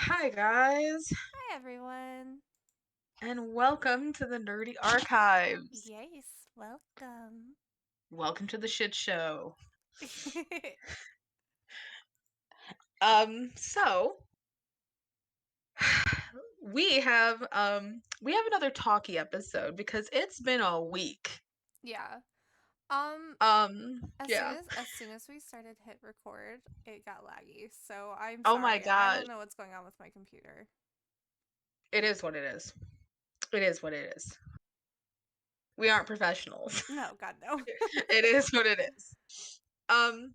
Hi, guys, Hi, everyone. and welcome to the Nerdy Archives. Yes, welcome. Welcome to the shit show. Yeah, So we have another talkie episode because it's been a week. Um, as soon Yeah. as as soon as we started hit record, it got laggy. So I'm Oh my sorry. I gosh. don't know what's going on with my computer. It is what it is. It is what it is. We aren't professionals. No, God no. It is what it is.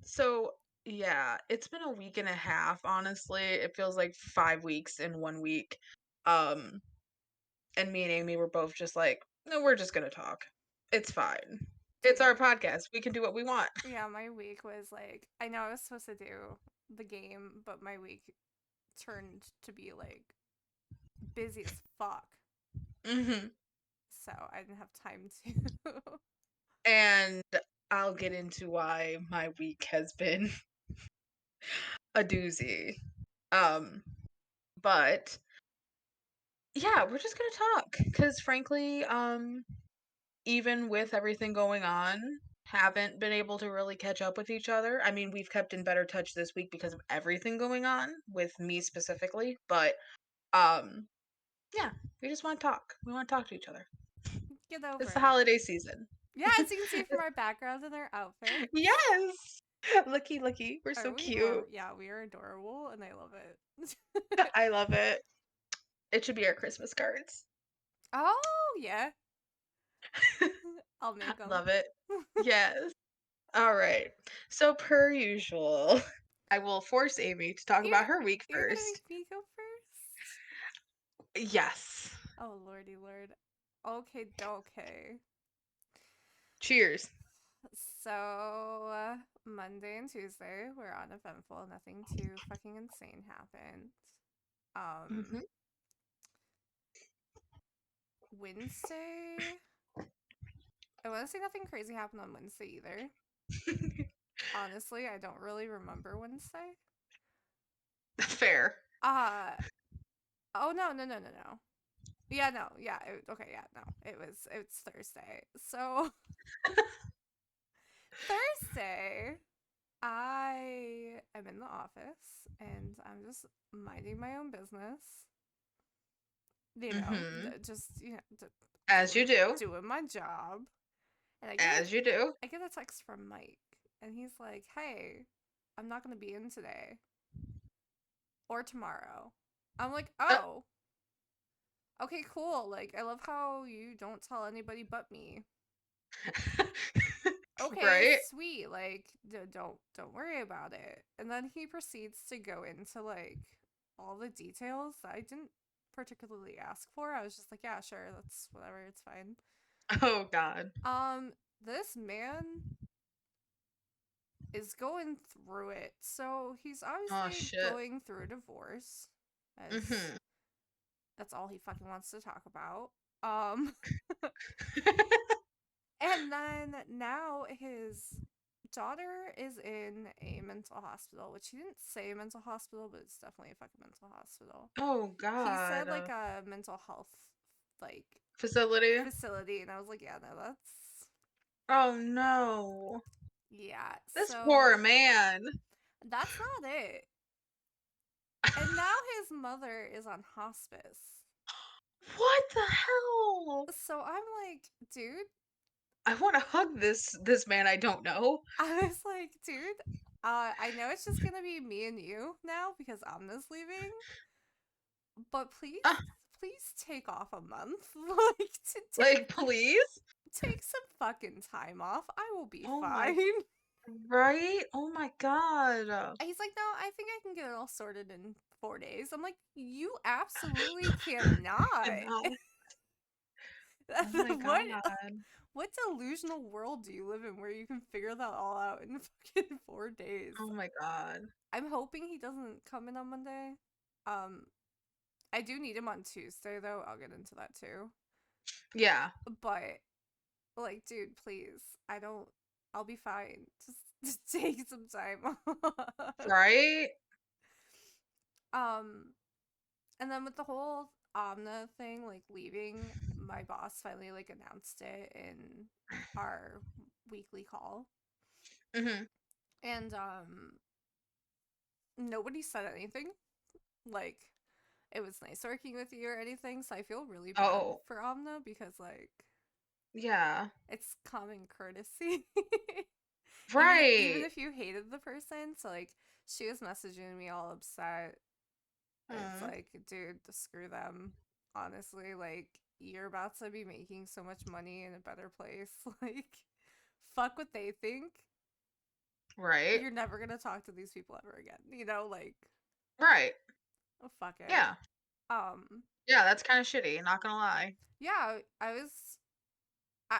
So yeah, it's been a week and a half, honestly. It feels like 5 weeks in 1 week. Um, and me and Amy were both just like, no, we're just gonna talk. It's fine. It's Dude, our podcast. We can do what we want. yeah, my week was like I know I was supposed to do the game, but my week turned to be like busy as fuck. hmm So I didn't have time to. And I'll get into why my week has been a doozy. Um, but yeah, we're just gonna talk because frankly, even with everything going on, haven't been able to really catch up with each other. I mean, we've kept in better touch this week because of everything going on with me specifically, but um yeah, we just want to talk. We want to talk to each other. Get It's over the it. holiday season. Yeah, as you can see from our backgrounds and our outfits. Yes. Looky, looky. We're Are so we? cute. Yeah, we are adorable and I love it. I love it. It should be our Christmas cards. Oh, yeah. I'll I make them. love it. Yes. All right. So per usual, I will force Amy to talk you're about her week you're gonna first. make me go first? Yes. Oh, lordy lord. Okay, okay. Cheers. So, Monday and Tuesday were uneventful. Nothing too fucking insane happened. hmm Um, Wednesday, I want to say nothing crazy happened on Wednesday either. Honestly, I don't really remember Wednesday. Fair. Uh, oh no, no, no, no, no. Yeah, no, yeah, okay, yeah, no. It's Thursday. So, Thursday, I am in the office and I'm just minding my own business. hmm Just, As you doing do. doing my job. And As you do. I get a text from Mike and he's like, "Hey, I'm not going to be in today or tomorrow." I'm like, Uh, "Oh, okay, cool. Like, I love how you don't tell anybody but me." Okay, right? sweet. Like, don't worry about it. And then he proceeds to go into like all the details that I didn't particularly ask for. I was just like, yeah, sure, that's whatever, it's fine. Oh God. This man is going through it. So he's Oh obviously shit. going through a divorce, as hmm that's all he fucking wants to talk about. Um, and then now his daughter is in a mental hospital, which he didn't say mental hospital, but it's definitely a fucking mental hospital. Oh He said like God. a mental health like Facility. facility, and I was like, yeah, no, that's Oh no. yeah. This poor So man. that's not it. And now his mother is on hospice. What the hell? So I'm like, dude, I want to hug this man I don't know. I was like, dude, I know it's just gonna be me and you now because Amna's leaving, but Uh, please take off a month. Like, to like please? take some fucking time off. I will be Oh my fine. right? Oh my God. He's like, no, I think I can get it all sorted in 4 days. I'm like, you absolutely cannot. Cannot. Oh my God. what what delusional world do you live in where you can figure that all out in fucking 4 days? Oh my God. I'm hoping he doesn't come in on Monday. Um, I do need him on Tuesday though. I'll get into that too. Yeah. But like, dude, please. I don't. I'll be fine. Just take some time off. Right? um. And then with the whole Omna thing, like leaving, my boss finally like announced it in our weekly call. Mhm. And nobody said anything. Like it was nice working with you or anything, so I feel really bad Oh, for Omna because like yeah. it's common courtesy. Even Right. if you hated the person, so like she was messaging me all upset. It's Mm. like, dude, screw them. Honestly, like you're about to be making so much money in a better place. Like, fuck what they think. Right. You're never gonna talk to these people ever again. You know, like, Right. oh, fuck it. Yeah. Um, Yeah, that's kinda shitty, not gonna lie. yeah, I was. I,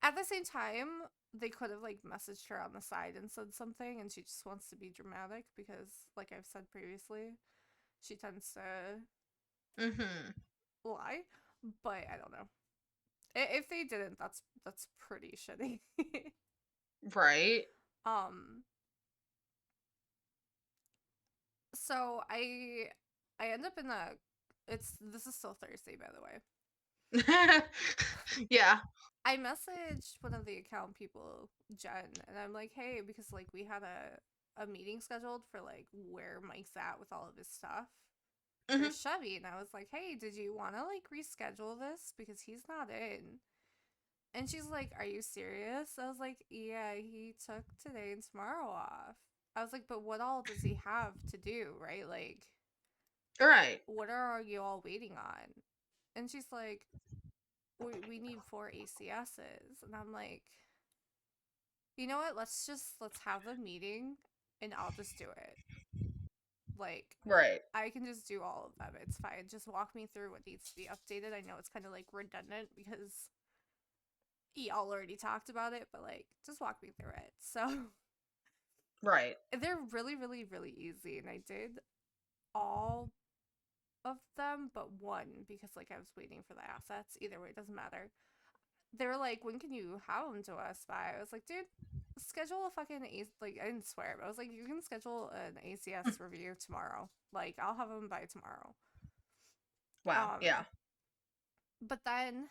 at the same time, they could have like messaged her on the side and said something, and she just wants to be dramatic because, like I've said previously, she tends to Mhm. lie. But I don't know. If they didn't, that's pretty shitty. Right. um, so I end up in a. It's this is still Thursday, by the way. Yeah. I messaged one of the account people, Jen, and I'm like, hey, because like we had a meeting scheduled for like where Mike's at with all of his stuff for Mhm. Chevy, and I was like, hey, did you want to like reschedule this because he's not in? And she's like, are you serious? I was like, yeah, he took today and tomorrow off. I was like, but what all does he have to do, right? Like, Right. what are you all waiting on? And she's like, we need 4 ACSs. And I'm like, you know what? Let's have the meeting and I'll just do it. Like, Right. I can just do all of them. It's fine. Just walk me through what needs to be updated. I know it's kind of like redundant because y'all already talked about it, but like, just walk me through it. So Right. they're really, really, really easy. And I did all of them but one because like I was waiting for the assets. Either way, it doesn't matter. They were like, when can you have them to us by? I was like, dude, schedule a fucking like I didn't swear, but I was like, you can schedule an ACS review tomorrow. Like I'll have them by tomorrow. Wow. Yeah. But then,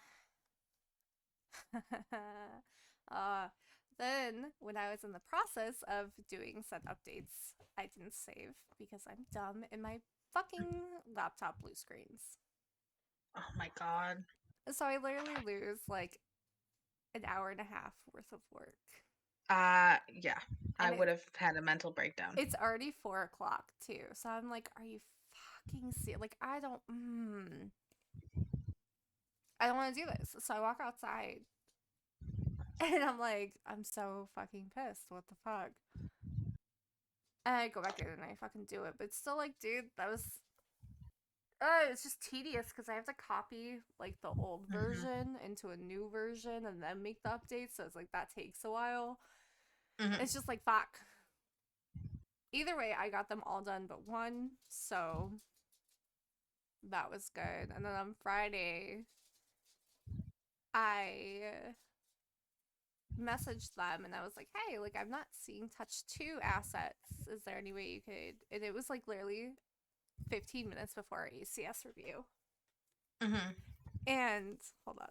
uh, then when I was in the process of doing said updates, I didn't save because I'm dumb and my fucking laptop blue screens. Oh my god. So I literally lose like an hour and a half worth of work. Yeah. I And would have had a mental breakdown. it's already 4 o'clock too. So I'm like, are you fucking see? Like I don't want to do this. So I walk outside and I'm like, I'm so fucking pissed. What the fuck? And I go back in and I fucking do it. But it's still like, dude, that was it's just tedious because I have to copy like the old Mhm. version into a new version and then make the updates. So it's like that takes a while. Mhm. It's just like fuck. Either way, I got them all done but one. So that was good. And then on Friday, I messaged them and I was like, hey, like I'm not seeing touch 2 assets. Is there any way you could? And it was like literally 15 minutes before our ACS review. Mhm. And hold on.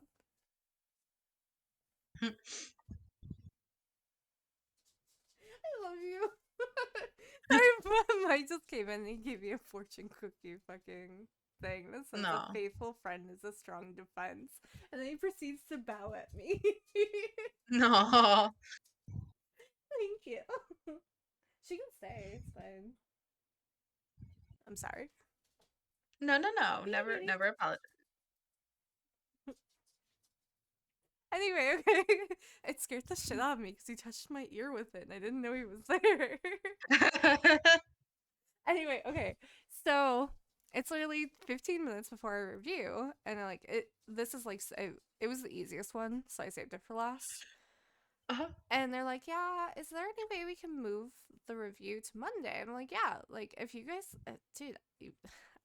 I love you. Sorry, Mike just came in and he gave me a fortune cookie fucking thing that says a No. faithful friend is a strong defense. And then he proceeds to bow at me. No. Thank you. She can stay. It's fine. I'm sorry. No, no, no. Beep, beep, Never beep. never apologize. Anyway, okay. It scared the shit out of me because he touched my ear with it and I didn't know he was there. Anyway, okay. So it's literally 15 minutes before our review, and I like it. This is like it was the easiest one, so I saved it for last. Uh-huh. And they're like, "Yeah, is there any way we can move the review to Monday?" I'm like, "Yeah, like if you guys, dude,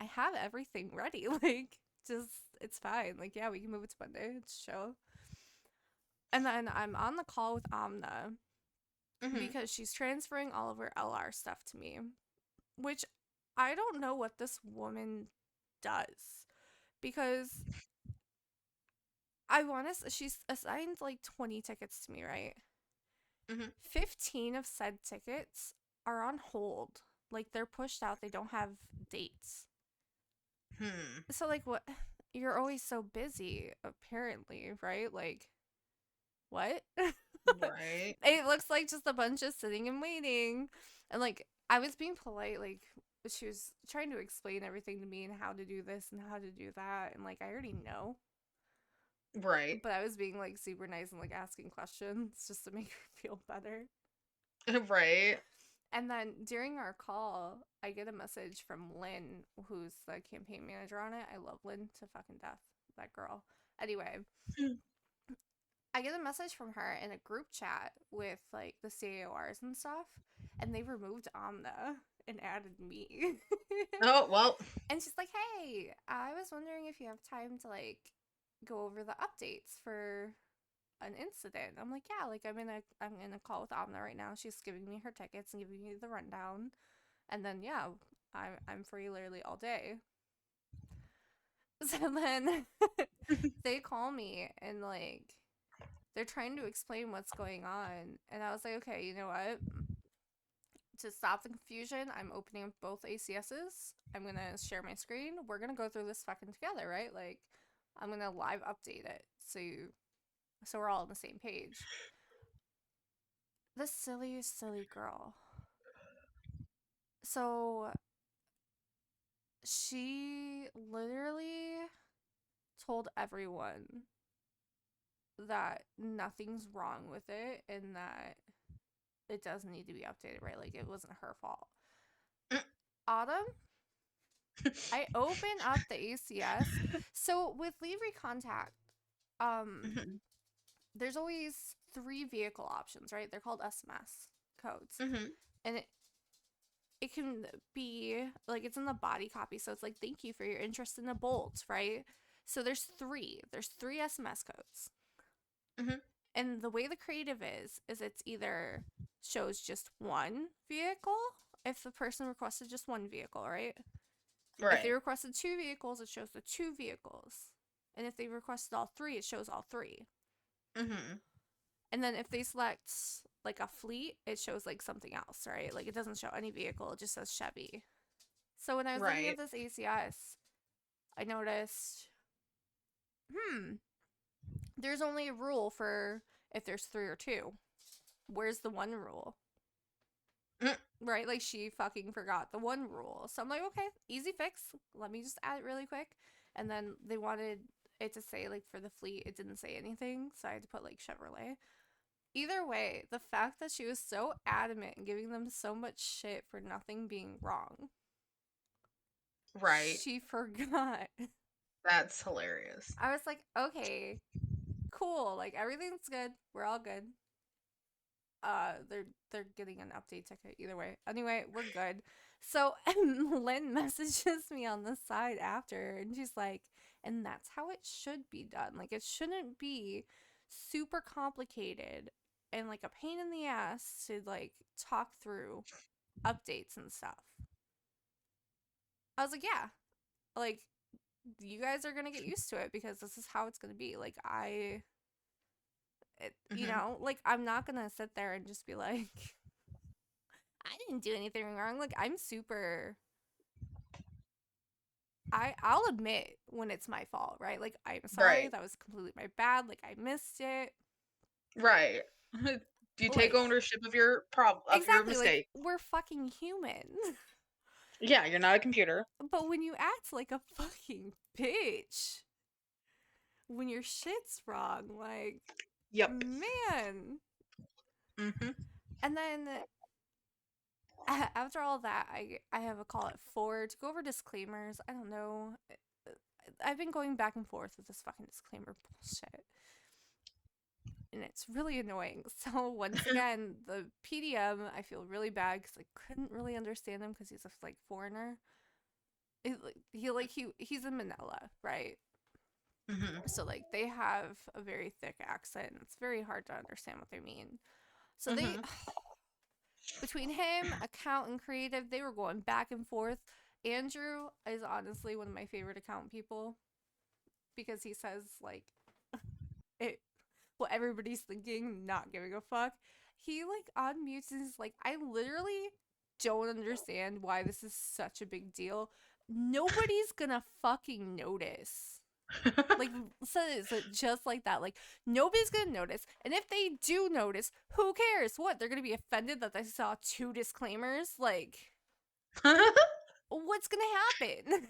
I have everything ready. Like, just it's fine. Like, yeah, we can move it to Monday. It's chill." And then I'm on the call with Amna Mhm. because she's transferring all of her LR stuff to me, which I don't know what this woman does. Because I want to, she's assigned like 20 tickets to me, right? Mhm. 15 of said tickets are on hold. Like they're pushed out, they don't have dates. Hmm. So, like, what? You're always so busy, apparently, right? Like, what? Right. It looks like just a bunch of sitting and waiting. And, like, I was being polite, like, she was trying to explain everything to me and how to do this and how to do that. And, like, I already know. Right. But I was being, like, super nice and, like, asking questions just to make her feel better. Right. And then during our call, I get a message from Lynn, who's the campaign manager on it. I love Lynn to fucking death, that girl. Anyway, I get a message from her in a group chat with like the CAORs and stuff, and they removed Amna and added me. Oh, well. And she's like, "Hey, I was wondering if you have time to like go over the updates for an incident." I'm like, "Yeah, like I'm in a call with Amna right now. She's giving me her tickets and giving me the rundown, and then yeah, I'm free literally all day." So then they call me and like they're trying to explain what's going on. And I was like, okay, you know what? To stop the confusion, I'm opening up both ACSs. I'm going to share my screen. We're going to go through this fucking together, right? Like, I'm going to live update it so we're all on the same page. The silliest, silly girl. So she literally told everyone that nothing's wrong with it and that it does need to be updated, right? Like, it wasn't her fault. Autumn, I open up the ACS. So with leave recontact, um, Mhm. there's always three vehicle options, right? They're called SMS codes. Mhm. And it can be like it's in the body copy, so it's like thank you for your interest in a bolt, right? So there's three. There's three SMS codes. Mhm. And the way the creative is it's either shows just one vehicle if the person requested just one vehicle, right? If they Right. requested two vehicles, it shows the two vehicles. And if they requested all three, it shows all three. Mhm. And then if they select like a fleet, it shows like something else, right? Like it doesn't show any vehicle, it just says Chevy. So when I was looking at Right. this ACS, I noticed, hmm, there's only a rule for if there's three or two. Where's the one rule? Mm. Right? Like she fucking forgot the one rule. So I'm like, okay, easy fix. Let me just add it really quick. And then they wanted it to say like for the fleet, it didn't say anything, so I had to put like Chevrolet. Either way, the fact that she was so adamant and giving them so much shit for nothing being wrong, Right. she forgot. That's hilarious. I was like, okay, cool. Like everything's good. We're all good. They're getting an update ticket either way. Anyway, we're good. So Lynn messages me on the side after, and she's like, and that's how it should be done. Like it shouldn't be super complicated and like a pain in the ass to like talk through updates and stuff. I was like, yeah, like you guys are gonna get used to it because this is how it's gonna be. Like Mhm. like I'm not gonna sit there and just be like, I didn't do anything wrong. Like I'm super I'll admit when it's my fault, right? Like I'm sorry, Right. that was completely my bad. Like I missed it. Right. Do you take Like ownership of your problem of your exactly, like mistake? we're fucking human. Yeah, you're not a computer. But when you act like a fucking bitch when your shit's wrong, like Yep. man. Mhm. And then after all that, I have a call at 4 to go over disclaimers. I don't know. I've been going back and forth with this fucking disclaimer bullshit. And it's really annoying. So once again, the PDM, I feel really bad because I couldn't really understand him because he's a like foreigner. He's in Manila, right? Mhm. So like they have a very thick accent. It's very hard to understand what they mean. So they Mhm. between him, account, and creative, they were going back and forth. Andrew is honestly one of my favorite account people because he says like it what everybody's thinking, not giving a fuck. He like unmutes and is like, I literally don't understand why this is such a big deal. Nobody's gonna fucking notice. Like, says it just like that. Like, nobody's gonna notice. And if they do notice, who cares? What? They're gonna be offended that they saw 2 disclaimers? Like, what's gonna happen?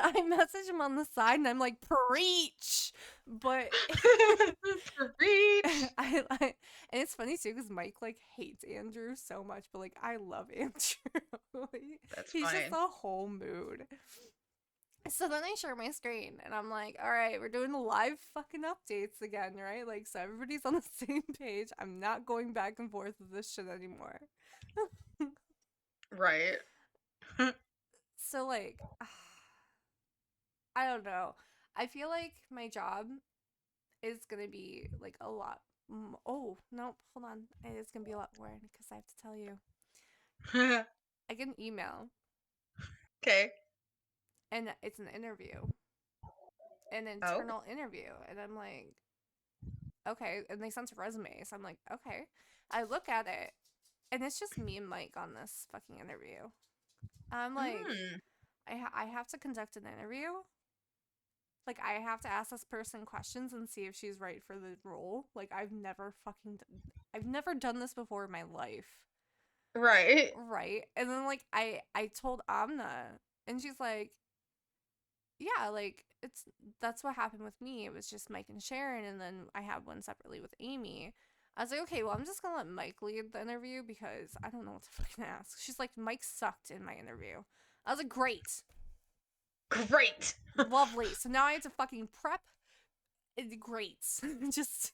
I message him on the side and I'm like, preach. But Preach. I and it's funny too because Mike like hates Andrew so much, but like I love Andrew. That's He's just fine. a whole mood. So then I share my screen and I'm like, all right, we're doing the live fucking updates again, right? Like, so everybody's on the same page. I'm not going back and forth with this shit anymore. Right. So, like, I don't know. I feel like my job is gonna be like a lot. Oh, no, hold on. It's gonna be a lot more because I have to tell you. I get an email Okay. and it's an interview, an Oh. internal interview. And I'm like, okay. And they sent a resume. So I'm like, okay. I look at it and it's just me and Mike on this fucking interview. I'm like, Hmm. I have to conduct an interview. Like, I have to ask this person questions and see if she's right for the role. Like, I've never done this before in my life. Right. Right. And then, like, I told Amna, and she's like, yeah, like, that's what happened with me. It was just Mike and Sharon, and then I had one separately with Amy. I was like, okay, well, I'm just gonna let Mike lead the interview because I don't know what to fucking ask. She's like, Mike sucked in my interview. I was like, great, Great. lovely. So now I have to fucking prep. Great. Just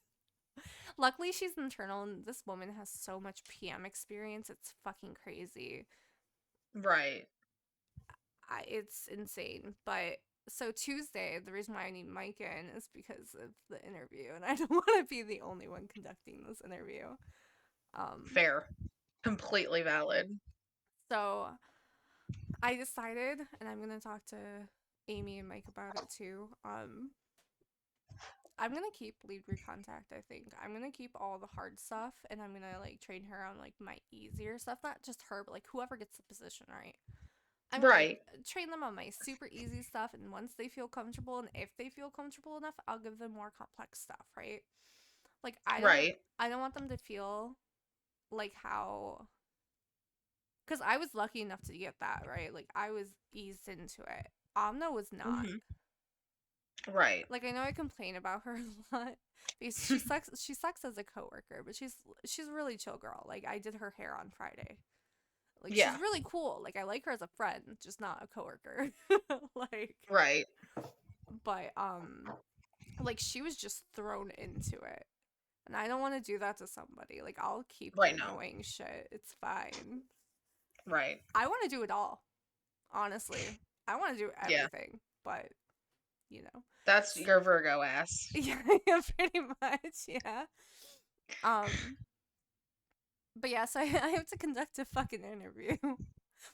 luckily she's internal, and this woman has so much PM experience. It's fucking crazy. Right. It's insane. But so Tuesday, the reason why I need Mike in is because of the interview, and I don't want to be the only one conducting this interview. Um, Fair. Completely valid. so I decided, and I'm gonna talk to Amy and Mike about it too. I'm gonna keep lead recontact. I think I'm gonna keep all the hard stuff, and I'm gonna like train her on like my easier stuff. Not just her, but like whoever gets the position, right? I'm gonna Right. train them on my super easy stuff, and once they feel comfortable, and if they feel comfortable enough, I'll give them more complex stuff, right? Like Right. I don't want them to feel like how, because I was lucky enough to get that, right? Like I was eased into it. Amna was not. Hmm. Right. Like I know I complain about her a lot because she sucks. She sucks as a coworker, but she's a really chill girl. Like I did her hair on Friday. Like she's Yeah. really cool. Like I like her as a friend, just not a coworker. Like, Right. but like she was just thrown into it. And I don't want to do that to somebody. Like I'll keep the Right now. annoying shit. It's fine. Right. I want to do it all. Honestly. I want to do Yeah. everything, but you know. That's your Virgo ass. Yeah, yeah, pretty much. Yeah. Um but yeah, so I have to conduct a fucking interview.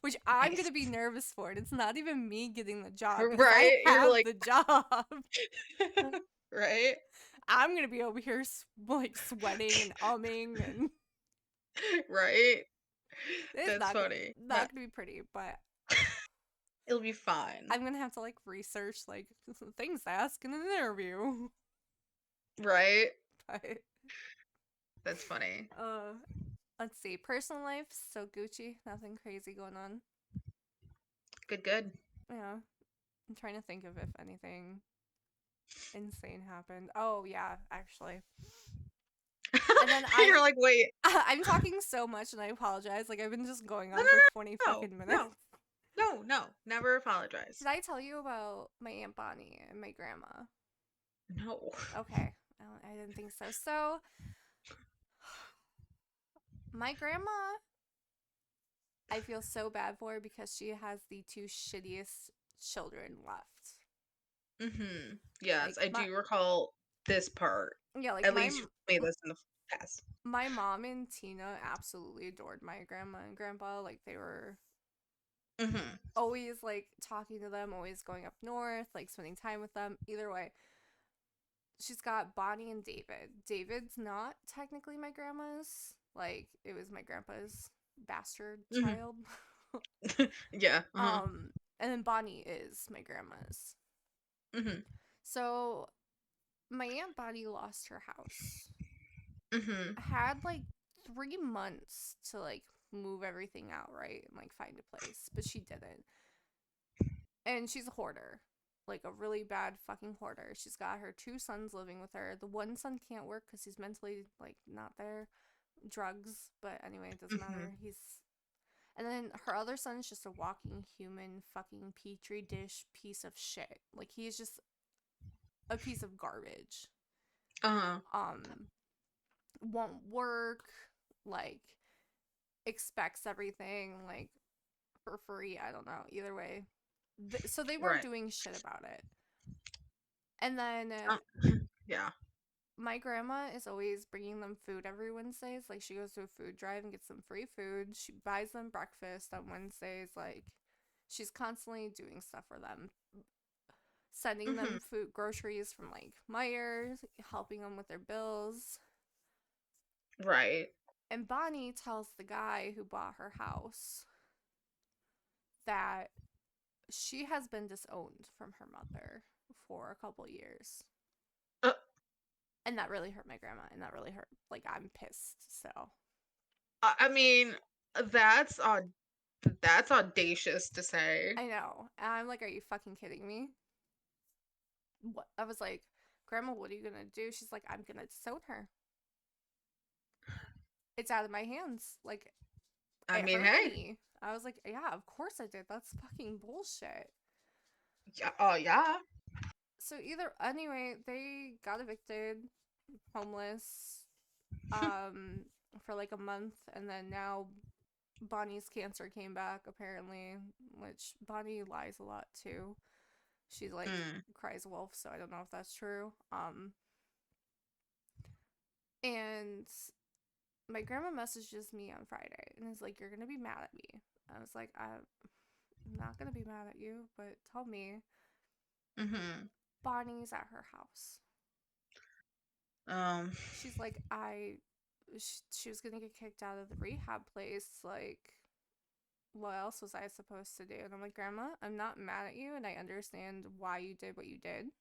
Which I'm Nice. gonna be nervous for. And it's not even me getting the job because I Right. You're have like, the job. right. I'm gonna be over here like sweating and umming, and Right. it's That's funny. not gonna be pretty. But It'll be fine. I'm gonna have to like research like things to ask in an interview. Right. But That's funny. uh, let's see. Personal life so Gucci. Nothing crazy going on. Good. Good. Yeah, I'm trying to think of if anything insane happened. Oh yeah, actually. And then You're like, wait. I'm talking so much and I apologize. Like I've been just going No. on for 20 No. fucking minutes. No. No. No. No. Never apologize. Did I tell you about my Aunt Bonnie and my grandma? No. Okay. I didn't think so. So, my grandma, I feel so bad for because she has the 2 shittiest children left. Mm-hmm. Yes, Like I my do recall this part. yeah, like At least you told me this in the past. my mom and Tina absolutely adored my grandma and grandpa. Like they were Mhm. Always like talking to them, always going up north, like spending time with them. Either way, she's got Bonnie and David. David's not technically my grandma's. Like, it was my grandpa's bastard Mhm. child. Yeah. Uh-huh. um, and then Bonnie is my grandma's. Mhm. So my Aunt Bonnie lost her house. Mhm. Had like 3 months to like move everything out, right? And like find a place, but she didn't. And she's a hoarder. Like a really bad fucking hoarder. She's got her two sons living with her. The one son can't work because he's mentally like not there. Drugs, but anyway, it doesn't Mhm. matter. He's and then her other son is just a walking human fucking petri dish piece of shit. Like he's just a piece of garbage. Uh-huh. Um won't work, like expects everything like for free. I don't know. Either way. So they weren't Right. doing shit about it. And then Uh, yeah. my grandma is always bringing them food every Wednesdays. Like she goes to a food drive and gets them free food. She buys them breakfast on Wednesdays. Like she's constantly doing stuff for them, sending Mhm. them food, groceries from like Myers, helping them with their bills. Right. And Bonnie tells the guy who bought her house that she has been disowned from her mother for a couple years. Uh, And that really hurt my grandma, and that really hurt. Like, I'm pissed. So, I mean, that's odd. That's audacious to say. I know. And I'm like, are you fucking kidding me? What? I was like, Grandma, what are you gonna do? She's like, I'm gonna disown her. It's out of my hands. Like, I it mean, hurt hey. me. I was like, yeah, of course I did. That's fucking bullshit. Yeah. Oh, yeah. So anyway, they got evicted, homeless, for like a month, and then now Bonnie's cancer came back apparently, which Bonnie lies a lot too. She's like Mm. cries wolf, so I don't know if that's true. And my grandma messages me on Friday and is like, "You're gonna be mad at me." I was like, "I'm not gonna be mad at you, but tell me." Mhm. Bonnie's at her house. Um. She's like, she was gonna get kicked out of the rehab place. Like, what else was I supposed to do? And I'm like, Grandma, I'm not mad at you, and I understand why you did what you did,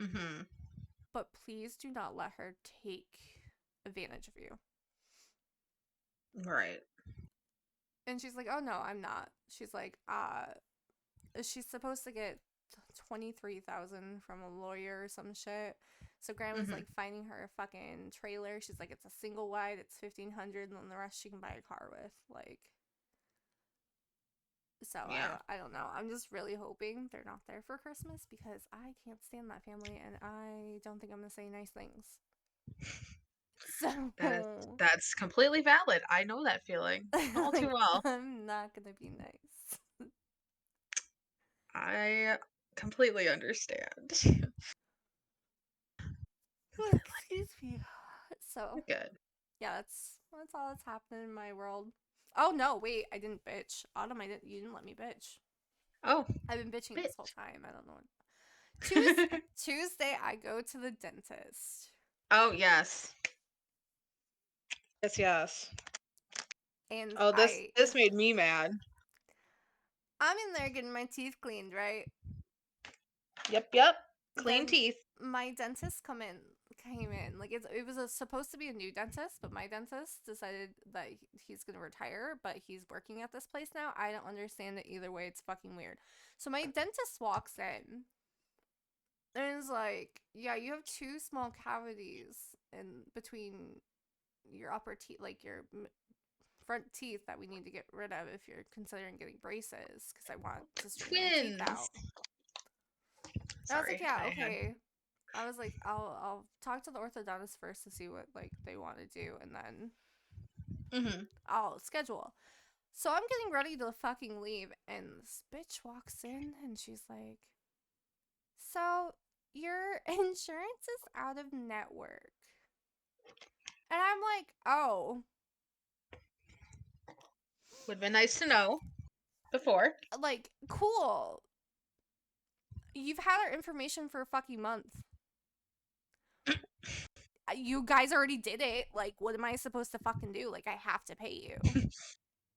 Mhm. but please do not let her take advantage of you. Right. And she's like, oh no, I'm not. She's like, she's supposed to get 23,000 from a lawyer or some shit. So grandma's Mhm. like finding her a fucking trailer. She's like, it's a single wide, it's 1,500, and then the rest she can buy a car with. Like, so Yeah. I don't know. I'm just really hoping they're not there for Christmas because I can't stand that family and I don't think I'm gonna say nice things. That is So that's completely valid. I know that feeling all too like well. I'm not gonna be nice. I completely understand. Completely. Excuse me. So You're good. yeah, that's all that's happening in my world. Oh no, wait, I didn't bitch. Autumn, you didn't let me bitch. Oh, I've been bitching this whole bitch. time. I don't know. Tuesday I go to the dentist. Oh, yes. Yes, yes. And Oh, this made me mad. I'm in there getting my teeth cleaned, right? Yep, yep. Clean Then teeth. my dentist came in. Like it was supposed to be a new dentist, but my dentist decided that he's gonna retire, but he's working at this place now. I don't understand it either way. It's fucking weird. So my dentist walks in and is like, "Yeah, you have two small cavities in between your upper teeth, like your front teeth that we need to get rid of if you're considering getting braces because I want to straighten my teeth Twins. out." And I was like, Sorry, "Yeah, I had. okay." I was like, I'll talk to the orthodontist first to see what like they want to do, and then Mm-hmm. I'll schedule. So I'm getting ready to fucking leave, and this bitch walks in, and she's like, "So your insurance is out of network," and I'm like, "Oh, Would have been nice to know. Before. Like, cool. You've had our information for a fucking month. You guys already did it. Like, what am I supposed to fucking do? Like, I have to pay you.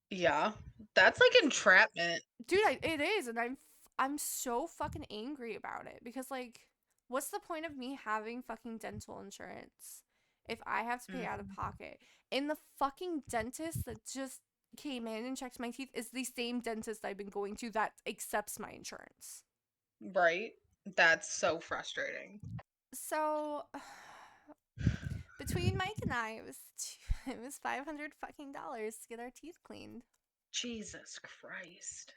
Yeah. That's like entrapment. Dude, it is, and I'm so fucking angry about it because like, what's the point of me having fucking dental insurance if I have to pay out of Mm, pocket? And the fucking dentist that just came in and checked my teeth is the same dentist I've been going to that accepts my insurance. right? That's so frustrating. So between Mike and I, it was $500 to get our teeth cleaned. Jesus Christ.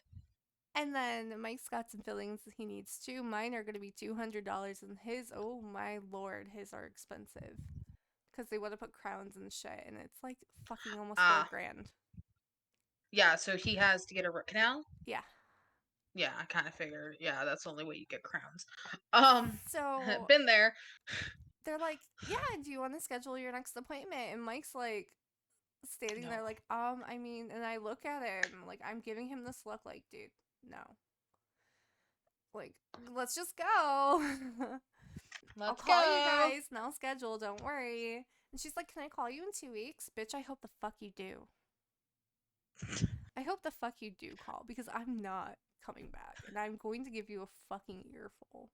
And then Mike's got some fillings he needs too. Mine are going to be $200, and his, oh my lord, his are expensive because they want to put crowns and shit, and it's like fucking almost 4 Ah, grand. yeah, so he has to get a root canal? Yeah. Yeah, I kind of figured. Yeah, that's the only way you get crowns. Um, So been there. they're like, yeah, do you want to schedule your next appointment? And Mike's like standing No. there, like, I mean, and I look at him, like, I'm giving him this look, like, dude, no. Like, let's just go. I'll Let's call you go. guys and I'll schedule, don't worry. And she's like, can I call you in 2 weeks? Bitch, I hope the fuck you do. I hope the fuck you do call because I'm not coming back and I'm going to give you a fucking earful.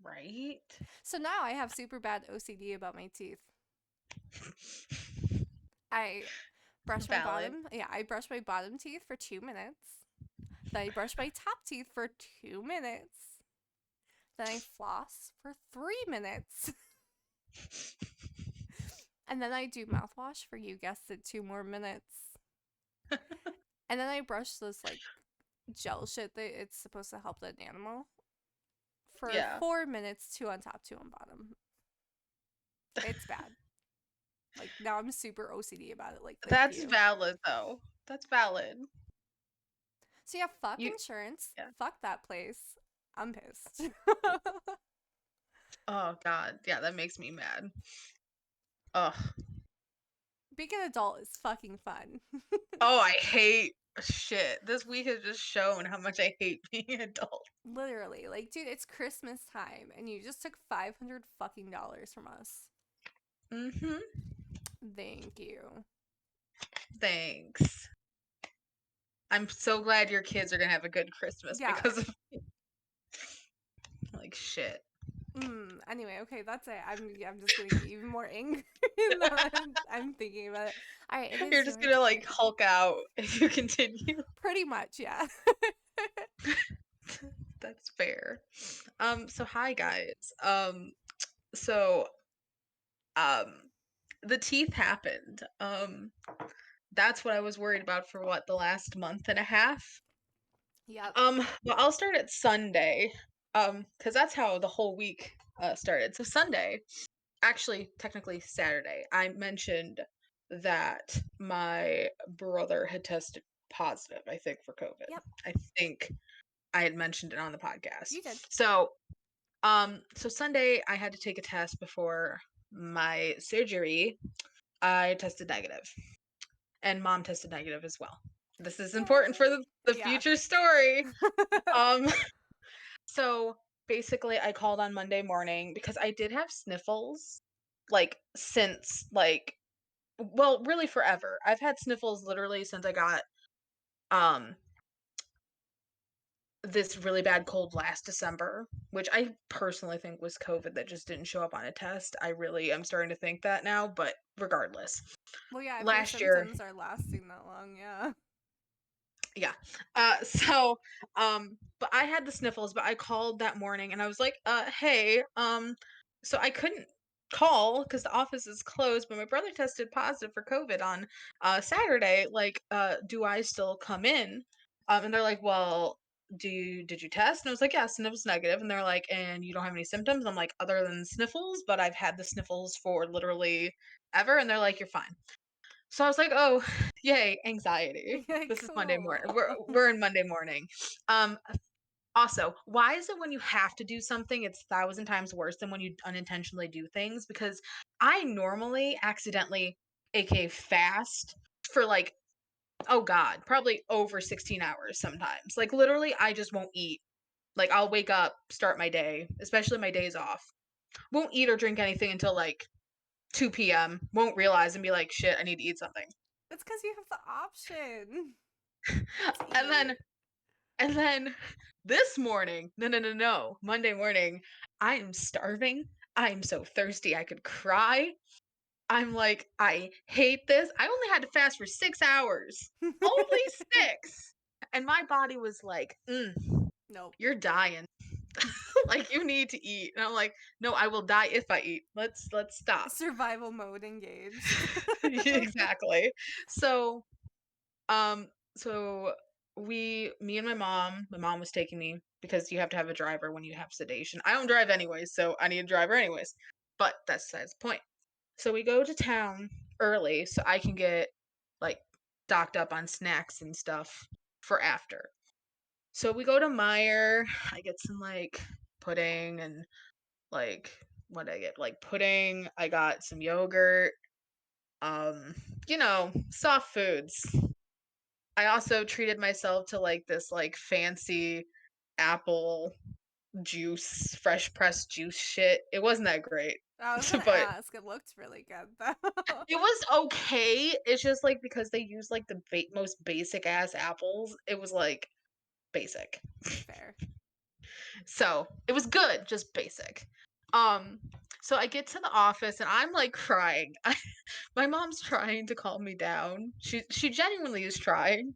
Right? So now I have super bad OCD about my teeth. I brush my Valid. bottom, yeah, I brush my bottom teeth for 2 minutes. Then I brush my top teeth for 2 minutes. Then I floss for 3 minutes. And then I do mouthwash for, you guessed it, 2 more minutes. And then I brush this like gel shit that it's supposed to help the enamel for Yeah. 4 minutes, 2 on top, 2 on bottom. It's bad. Like now I'm super OCD about it. Like, thank That's you. valid though. That's valid. So yeah, fuck You insurance. yeah. Fuck that place. I'm pissed. Oh god. Yeah, that makes me mad. Ugh. Being an adult is fucking fun. Oh, I hate shit. This week has just shown how much I hate being an adult. Literally. Like, dude, it's Christmas time and you just took $500 from us. Mm-hmm. Thank you. Thanks. I'm so glad your kids are gonna have a good Christmas Yeah. because of like shit. Anyway, okay, that's it. I'm just gonna get even more angry now I'm thinking about it. All right, it You're is just your gonna like turn. Hulk out if you continue. Pretty much, yeah. That's fair. So hi guys. So um the teeth happened. That's what I was worried about for what, the last month and a half. Yep. Well, I'll start at Sunday. Because that's how the whole week started. So Sunday, actually technically Saturday, I mentioned that my brother had tested positive, I think, for COVID. Yep. I think I had mentioned it on the podcast. You did. So Sunday I had to take a test before my surgery. I tested negative, and mom tested negative as well. This is important for Yay. the Yeah. future story. Um, so basically, I called on Monday morning because I did have sniffles, like since like, well, really forever. I've had sniffles literally since I got um this really bad cold last December, which I personally think was COVID that just didn't show up on a test. I really am starting to think that now, but regardless. Well, yeah, if your Last year, symptoms are lasting that long, yeah. yeah. But I had the sniffles, but I called that morning and I was like, hey, so I couldn't call because the office is closed, but my brother tested positive for COVID on Saturday. Like, do I still come in? And they're like, well, did you test? And I was like, yes, and it was negative. And they're like, and you don't have any symptoms? I'm like, other than sniffles, but I've had the sniffles for literally ever. And they're like, you're fine. So I was like, "Oh, yay, anxiety." Yeah, This is Monday morning. cool. We're in Monday morning. Um, Also, why is it when you have to do something, it's 1,000 times worse than when you unintentionally do things? Because I normally accidentally, aka fast, for like Oh god, probably over 16 hours sometimes. Like, literally, I just won't eat. Like, I'll wake up, start my day, especially my days off. Won't eat or drink anything until, like, 2 PM. Won't realize and be like, "Shit, I need to eat something." It's because you have the option to And eat. then and then this morning, no, no, no, no, Monday morning, I am starving. I am so thirsty I could cry. I'm like, "I hate this." I only had to fast for 6 hours. Only 6. And my body was like, Nope. "You're dying." Like, "You need to eat." And I'm like, "No, I will die if I eat. Let's stop." Survival mode engaged. Exactly. So, um, so me and my mom was taking me because you have to have a driver when you have sedation. I don't drive anyways, so I need a driver anyways. But that's the point. So we go to town early so I can get like stocked up on snacks and stuff for after. So we go to Meyer. I get some like pudding and like what did I get? Like pudding. I got some yogurt. Um, soft foods. I also treated myself to like this like fancy apple juice, fresh pressed juice shit. It wasn't that great. I was gonna But ask. It looked really good though. it was okay. It's just like because they use like the most basic ass apples, it was like basic. Fair. So it was good, just basic. Um, so I get to the office and I'm like crying. My mom's trying to calm me down. She genuinely is trying.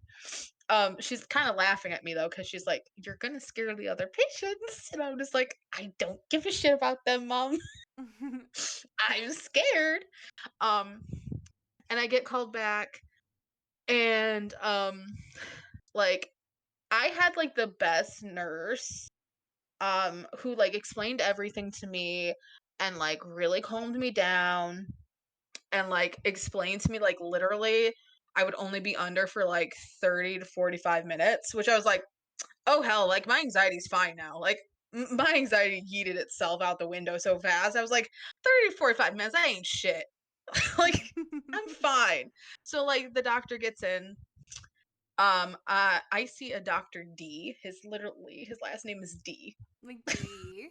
She's kind of laughing at me though, because she's like, "You're gonna scare the other patients," and I'm just like, "I don't give a shit about them, mom. I'm scared." Um, and I get called back, and like I had like the best nurse, who like explained everything to me and like really calmed me down and like explained to me like literally I would only be under for like 30 to 45 minutes, which I was like, oh hell, like my anxiety's fine now. Like my anxiety yeeted itself out the window so fast. I was like, 30 to 45 minutes, that ain't shit. Like I'm fine. So like the doctor gets in. I see a Dr. D. His last name is D. Like D.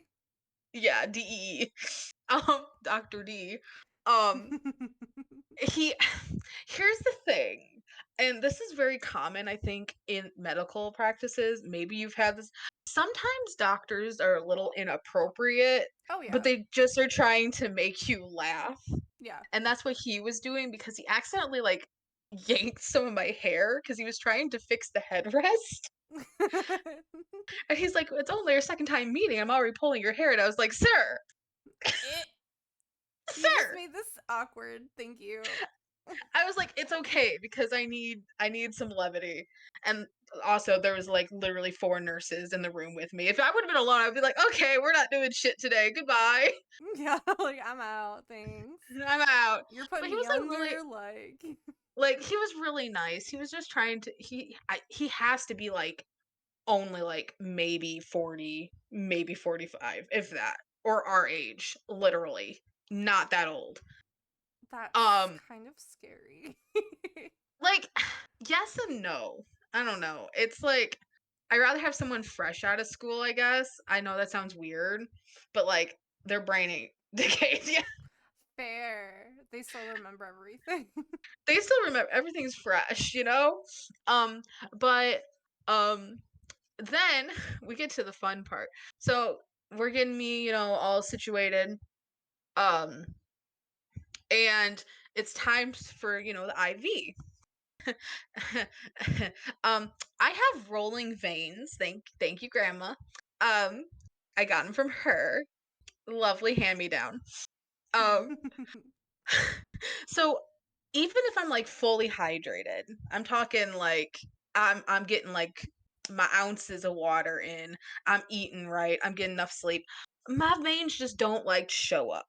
Yeah, D. Dr. D. Um he here's the thing, and this is very common, I think, in medical practices. Maybe you've had this. Sometimes doctors are a little inappropriate, Oh but yeah. they just are trying to make you laugh. Yeah. And that's what he was doing because he accidentally like yanked some of my hair because he was trying to fix the headrest. And he's like, "It's only our second time meeting. I'm already pulling your hair." And I was like, "Sir, it You just sir." made this awkward. Thank you. I was like, "It's okay because I need some levity." And also there was like literally 4 nurses in the room with me. If I would have been alone, I'd be like, "Okay, we're not doing shit today. Goodbye. Yeah, like I'm out. Thanks. I'm out." You're But putting he me was under. Like, like he was really nice. He was just trying to he has to be like only like maybe 40, maybe 45, if that, or our age, literally. Not that old. that's Um kind of scary. Like, yes and no. I don't know. It's like I'd rather have someone fresh out of school, I guess. I know that sounds weird, but like their brain ain't decayed yet. Fair. They still remember everything. They still remember everything's fresh, you know? Um, but um then we get to the fun part. So we're getting me, all situated. Um, and it's time for, the IV. I have rolling veins. Thank you, Grandma. Um, I got them from her. Lovely hand me down. Um, so even if I'm like fully hydrated, I'm talking like I'm getting like my ounces of water in. I'm eating right. I'm getting enough sleep. My veins just don't like show up.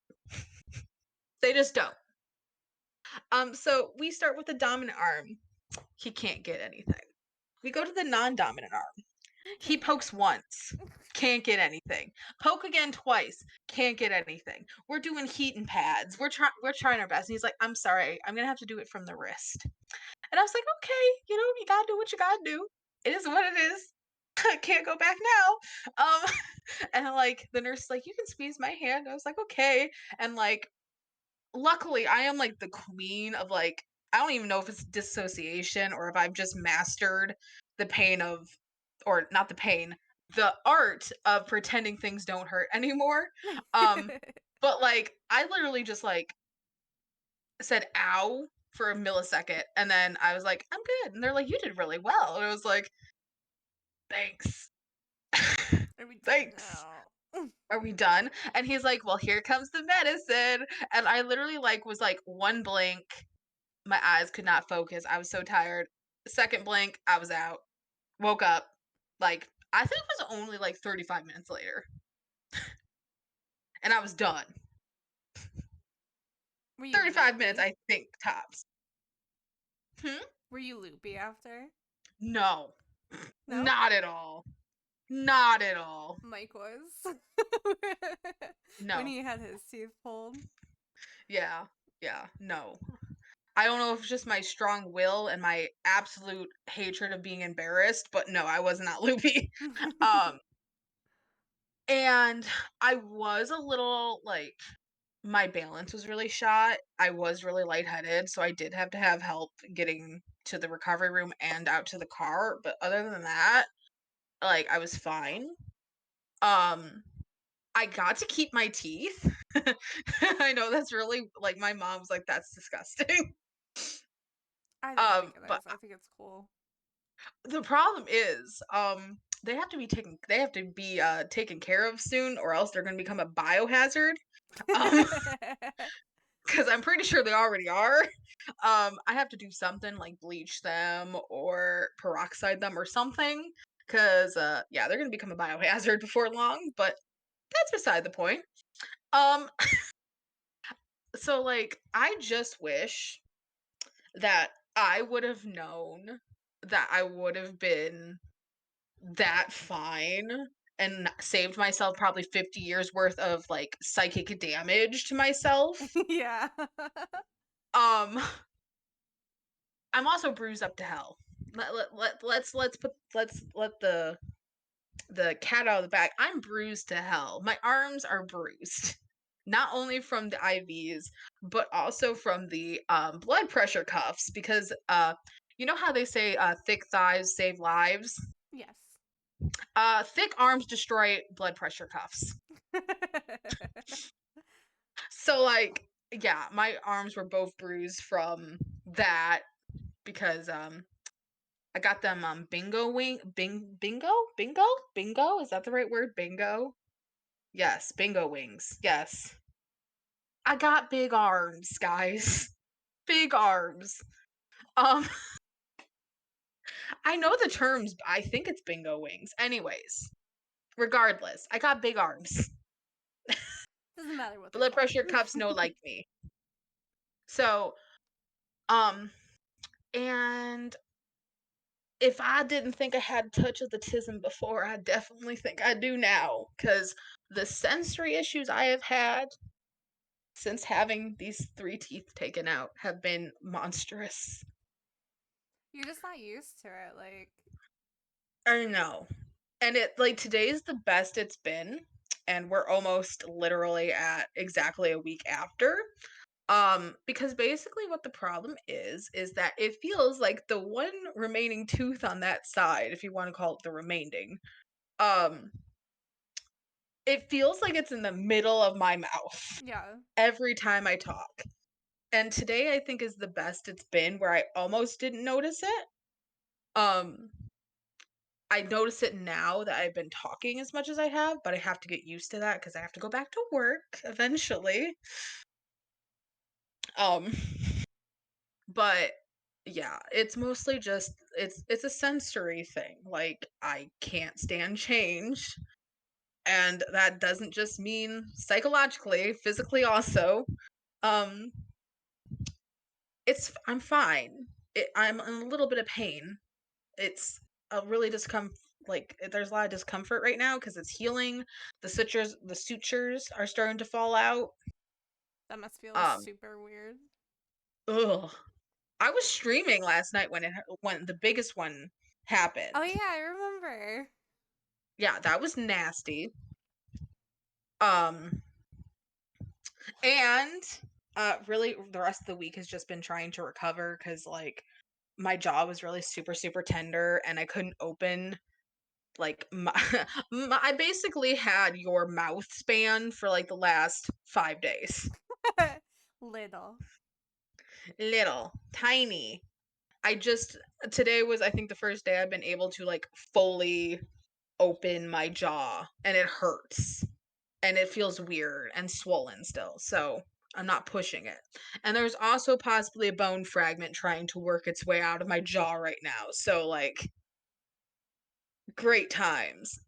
They just don't. So we start with the dominant arm. He can't get anything. We go to the non-dominant arm. He Can't get pokes once, can't get anything. Poke again twice, can't get anything. We're doing heat and pads. We're trying our best. And he's like, "I'm sorry, I'm gonna have to do it from the wrist." And I was like, "Okay, you gotta do what you gotta do. It is what it is. Can't go back now." And like the nurse is like, "You can squeeze my hand." I was like, "Okay." And like luckily I am like the queen of like I don't even know if it's dissociation or if I've just mastered the pain of or not the pain, the art of pretending things don't hurt anymore. Um but like I literally just like said ow for a millisecond and then I was like, "I'm good." And they're like, "You did really well." And I was like, "Thanks." Are we done Thanks. now? Are we done? And he's like, "Well, here comes the medicine." And I literally like was like one blink, my eyes could not focus. I was so tired. Second blink, I was out. Woke up. Like I think it was only like 35 minutes later and I was done. Were you 35 minutes loopy? I think tops. Hmm? Were you loopy after? No. No? Not at all. Not at all. Mike was. When No. he had his teeth pulled. Yeah. Yeah. No. I don't know if it's just my strong will and my absolute hatred of being embarrassed, but no, I was not loopy. Um, and I was a little like my balance was really shot. I was really lightheaded, so I did have to have help getting to the recovery room and out to the car. But other than that, like I was fine. Um, I got to keep my teeth. I know that's really like my mom's like that's disgusting. I don't think it But is. I think it's cool. the problem is, they have to be taken care of soon, or else they're going to become a biohazard. Um, because I'm pretty sure they already are. I have to do something like bleach them or peroxide them or something. Because yeah, they're going to become a biohazard before long. But that's beside the point. Um, so like, I just wish that I would have known that I would have been that fine and saved myself probably 50 years worth of like psychic damage to myself. Yeah. Um I'm also bruised up to hell. Let's let the cat out of the bag. I'm bruised to hell. My arms are bruised. Not only from the IVs, but also from the blood pressure cuffs because you know how they say thick thighs save lives? Yes. Thick arms destroy blood pressure cuffs. So like yeah, my arms were both bruised from that because I got them bingo, is that the right word? Bingo? Yes, bingo wings. Yes. I got big arms, guys. Big arms. Um I know the terms, but I think it's bingo wings. Anyways, regardless, I got big arms. Doesn't matter what they're Blood called. pressure cuffs no like me. So, um and if I didn't think I had touch of the tism before, I definitely think I do now. Because the sensory issues I have had since having these three teeth taken out have been monstrous. You're just not used to it. Like, I know. And it, like, today's the best it's been. And we're almost literally at exactly a week after. Because basically what the problem is that it feels like the one remaining tooth on that side, if you want to call it the remaining, um, it feels like it's in the middle of my mouth yeah. every time I talk. And today I think is the best it's been where I almost didn't notice it. Um I notice it now that I've been talking as much as I have, but I have to get used to that because I have to go back to work eventually. Um but yeah, it's mostly just it's a sensory thing. Like I can't stand change. And that doesn't just mean psychologically, physically also. Um I'm fine. I'm in a little bit of pain. It's a really there's a lot of discomfort right now because it's healing. The sutures are starting to fall out. That must feel Um, super weird. ugh. I was streaming last night when the biggest one Oh happened. yeah, I remember. Yeah, that was nasty. Um, and really the rest of the week has just been trying to recover because like my jaw was really super super tender and I couldn't open like my, I basically had your mouth span for like the last 5 days. Little. Little, tiny. I just today was I think the first day I've been able to like fully open my jaw and it hurts and it feels weird and swollen still. So I'm not pushing it. And there's also possibly a bone fragment trying to work its way out of my jaw right now. So like great times.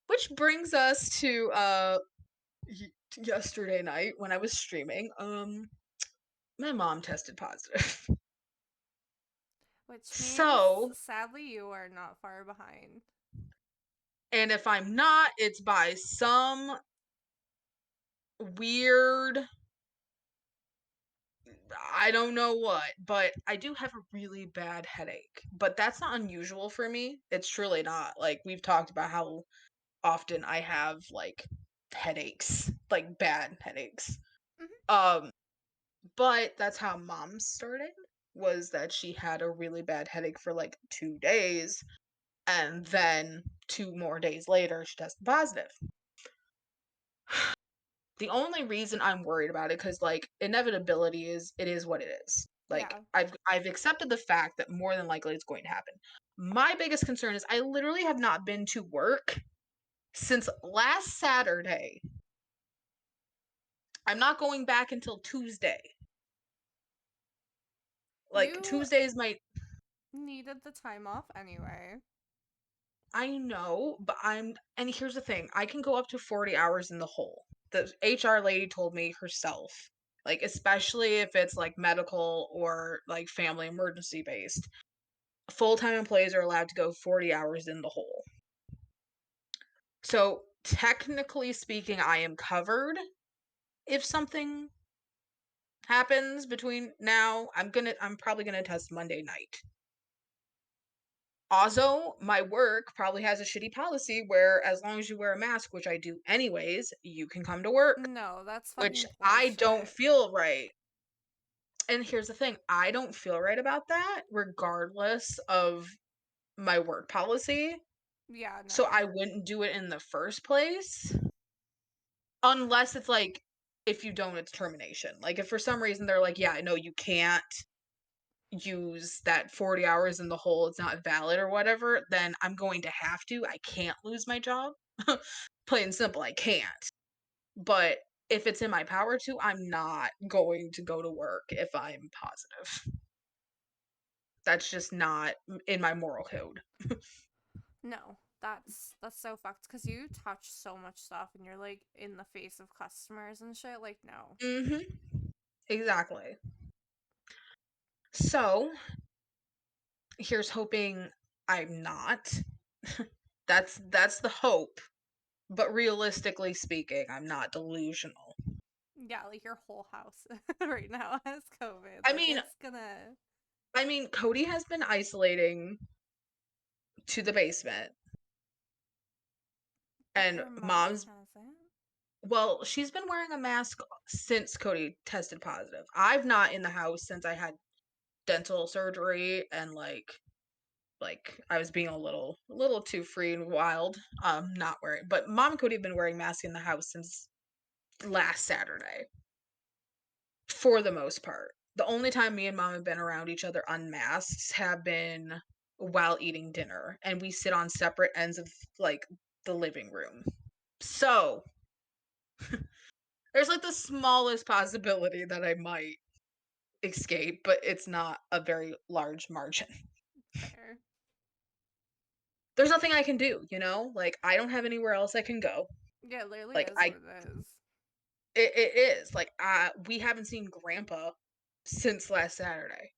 Which brings us to yesterday night when I was streaming. My mom tested positive. Which means, So, sadly, you are not far behind. and if I'm not, it's by some weird I don't know what, but I do have a really bad headache. But that's not unusual for me. It's truly not. Like we've talked about how often I have like headaches, like bad headaches. Hmm. Um, but that's how mom started was that she had a really bad headache for like 2 days and then 2 more days later she tested positive. The only reason I'm worried about it cuz like inevitability is it is what it is. Like Yeah. I've accepted the fact that more than likely it's going to happen. My biggest concern is I literally have not been to work since last Saturday. I'm not going back until Tuesday. Like You Tuesday is my needed the time off anyway. I know, but and here's the thing, I can go up to 40 hours in the hole. The HR lady told me herself. Like especially if it's like medical or like family emergency based. Full-time employees are allowed to go 40 hours in the hole. So, technically speaking, I am covered if something happens between now. I'm probably going to test Monday night. Also, my work probably has a shitty policy where as long as you wear a mask, which I do anyways, you can come to work, No, that's which fucking I don't bullshit. feel right. And here's the thing, I don't feel right about that regardless of my work policy. Yeah, So I no. wouldn't do it in the first place unless it's like if you don't it's termination. Like if for some reason they're like, yeah, no, you can't use that 40 hours in the hole, it's not valid or whatever, then I'm going to have to. I can't lose my job. Plain and simple, I can't. But if it's in my power to, I'm not going to go to work if I'm positive. That's just not in my moral code. No. That's so fucked because you touch so much stuff and you're like in the face of customers and shit. Like, no. Mhm. Exactly. So, here's hoping I'm not. That's the hope. But realistically speaking, I'm not delusional. Yeah, like your whole house right now has COVID. I Like, mean, it's gonna. Cody has been isolating to the basement But and your mom mom's hasn't? well, she's been wearing a mask since Cody tested positive. I've not in the house since I had dental surgery and like I was being a little too free and wild not wearing. But mom and Cody have been wearing masks in the house since last Saturday. For the most part. The only time me and mom have been around each other unmasked have been while eating dinner, and we sit on separate ends of like the living room. So there's like the smallest possibility that I might escape, but it's not a very large margin. Fair. There's nothing I can do, you know? Like I don't have anywhere else I can go. Yeah, it literally Like is what it is. it is like we haven't seen grandpa since last Saturday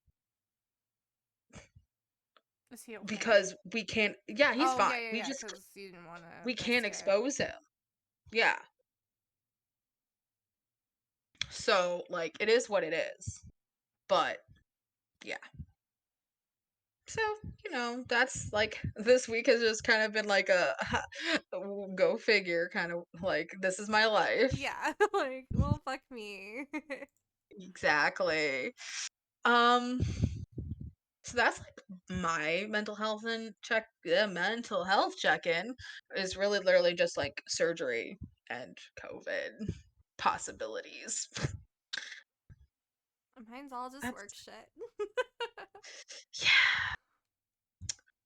Is he okay? because we can't yeah, he's Oh, fine. yeah, yeah, We yeah, just because you didn't want to we can't risk it. expose him. Yeah. So, like, it is what it is. But Yeah. So, that's like this week has just kind of been like a go figure kind of like this is my life. Yeah, like, well, fuck me. Exactly. Um so that's like my mental health check-in is really literally just like surgery and COVID possibilities. Mine's all just That's work shit. yeah.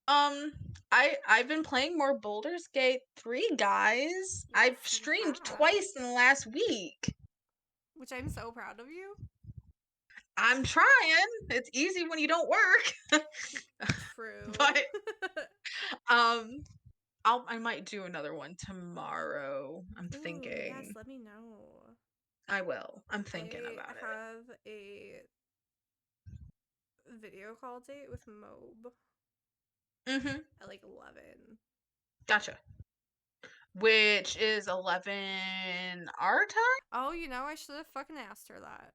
Um, I've been playing more Baldur's Gate 3, guys. I've Yes, you streamed have. twice in the last week. Which I'm so proud of you. I'm trying. It's easy when you don't work. True. But um I might do another one tomorrow. I'm Ooh, yes, thinking. let me know. I will. I'm thinking I about it. have a video call date with Mobe Mhm. at like 11. Gotcha. Which is 11 our time? Oh, I should have fucking asked her that.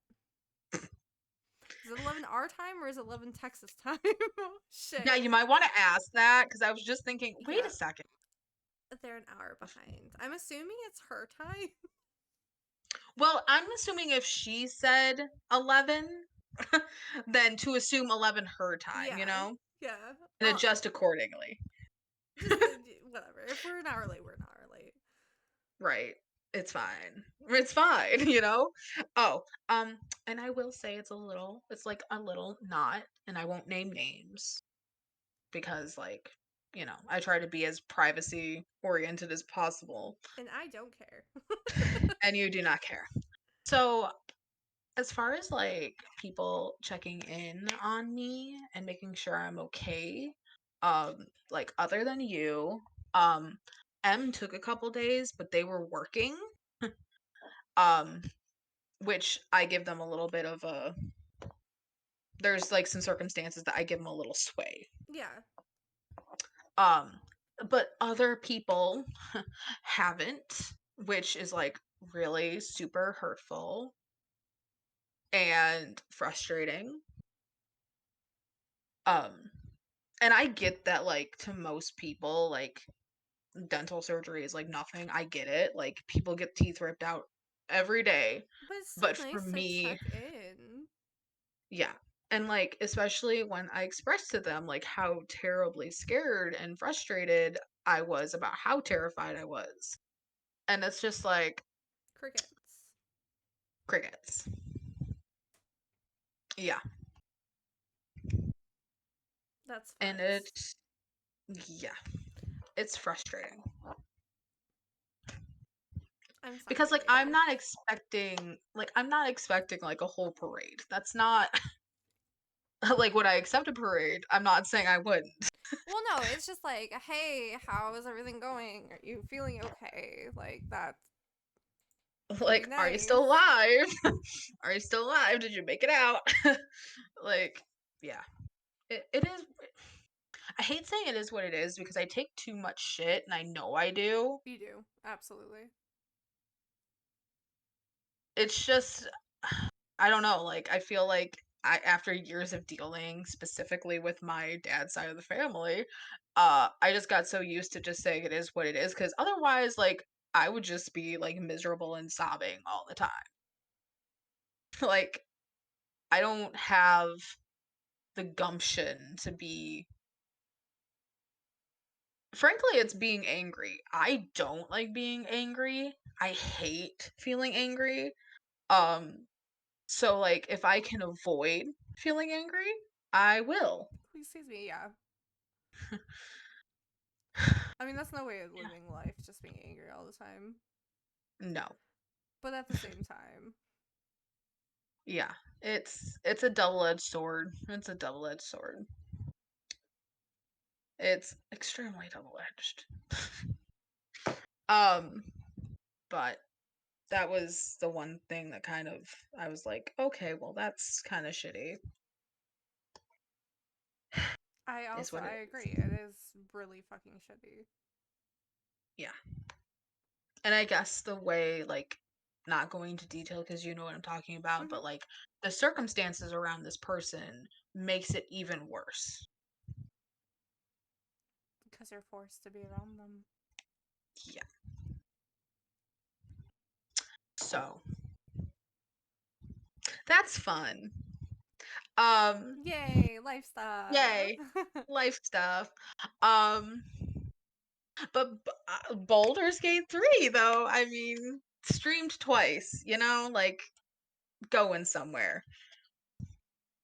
Is it 11 our time or is it 11 Texas time? Yeah, Shit. you might want to ask that because I was just thinking, wait a Yeah, second. they're an hour behind. I'm assuming it's her time. Well, I'm assuming if she said 11, then to assume 11 her time, Yeah, yeah. and adjust accordingly. Just whatever. If we're an hour late, we're an hour late. Right. It's fine. It's fine. Oh, and I will say it's like a little not, and I won't name names because like, I try to be as privacy oriented as possible, And I don't care. and you do not care. So, as far as like people checking in on me and making sure I'm okay, like other than you, um, M took a couple days, but they were working. Um, which I give them a little bit of a there's like some circumstances that I give them a little sway. Yeah. Um, but other people haven't, which is like really super hurtful and frustrating. Um, and I get that like to most people, like dental surgery is like nothing. I get it. Like people get teeth ripped out every day. But it's still But for nice to me, check in. yeah. And like especially when I expressed to them like how terribly scared and frustrated I was about how terrified I was. And it's just like Crickets. crickets. Yeah. That's And farts. yeah, it's frustrating. I'm sorry Because to like hear that. I'm not expecting like a whole parade. That's not like would I accept a parade? I'm not saying I wouldn't. Well, no, it's just like, hey, how is everything going? Are you feeling okay? Like, that would be Like, are you nice. still alive? Are you still alive? Did you make it out? Like, yeah. It is I hate saying it is what it is because I take too much shit and I know I do. You do. Absolutely. It's just I don't know, like I feel like after years of dealing specifically with my dad's side of the family, I just got so used to just saying it is what it is because otherwise like I would just be like miserable and sobbing all the time. Like I don't have the gumption to be frankly it's being angry. I don't like being angry. I hate feeling angry. Um so like if I can avoid feeling angry, I will. Please excuse me, yeah. I mean, that's no way of living life, just being angry all the time. No. But at the same time, Yeah. It's a double-edged sword. It's a double-edged sword. It's extremely double-edged. Um, but that was the one thing that kind of I was like, okay, well that's kind of shitty. Is what I it is. agree. It is really fucking shitty. Yeah. And I guess the way like not going into detail because you know what I'm talking about, Hmm. but like the circumstances around this person makes it even worse. Because you're forced to be around them. Yeah. So, that's fun. Um, Yay, life stuff. yay, life stuff. Um, but Baldur's Gate 3 though, I mean, streamed twice, like going somewhere.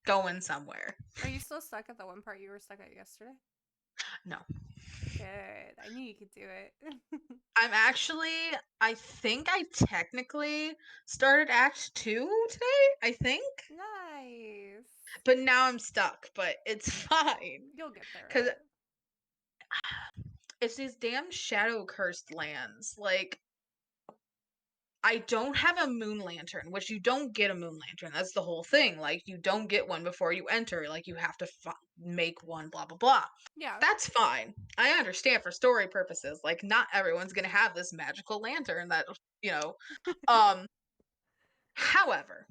Going somewhere. Are you still stuck at the one part you were stuck at yesterday? No. Good. I knew you could do it. I'm actually I think I technically started act 2 today, I think. Nice. But now I'm stuck, but it's fine. You'll get through Cuz it. it's these damn shadow cursed lands. Like I don't have a moon lantern, which you don't get a moon lantern. That's the whole thing. Like you don't get one before you enter. Like you have to make one blah blah blah. Yeah. That's fine. I understand for story purposes. Like not everyone's going to have this magical lantern that, you know. Um however,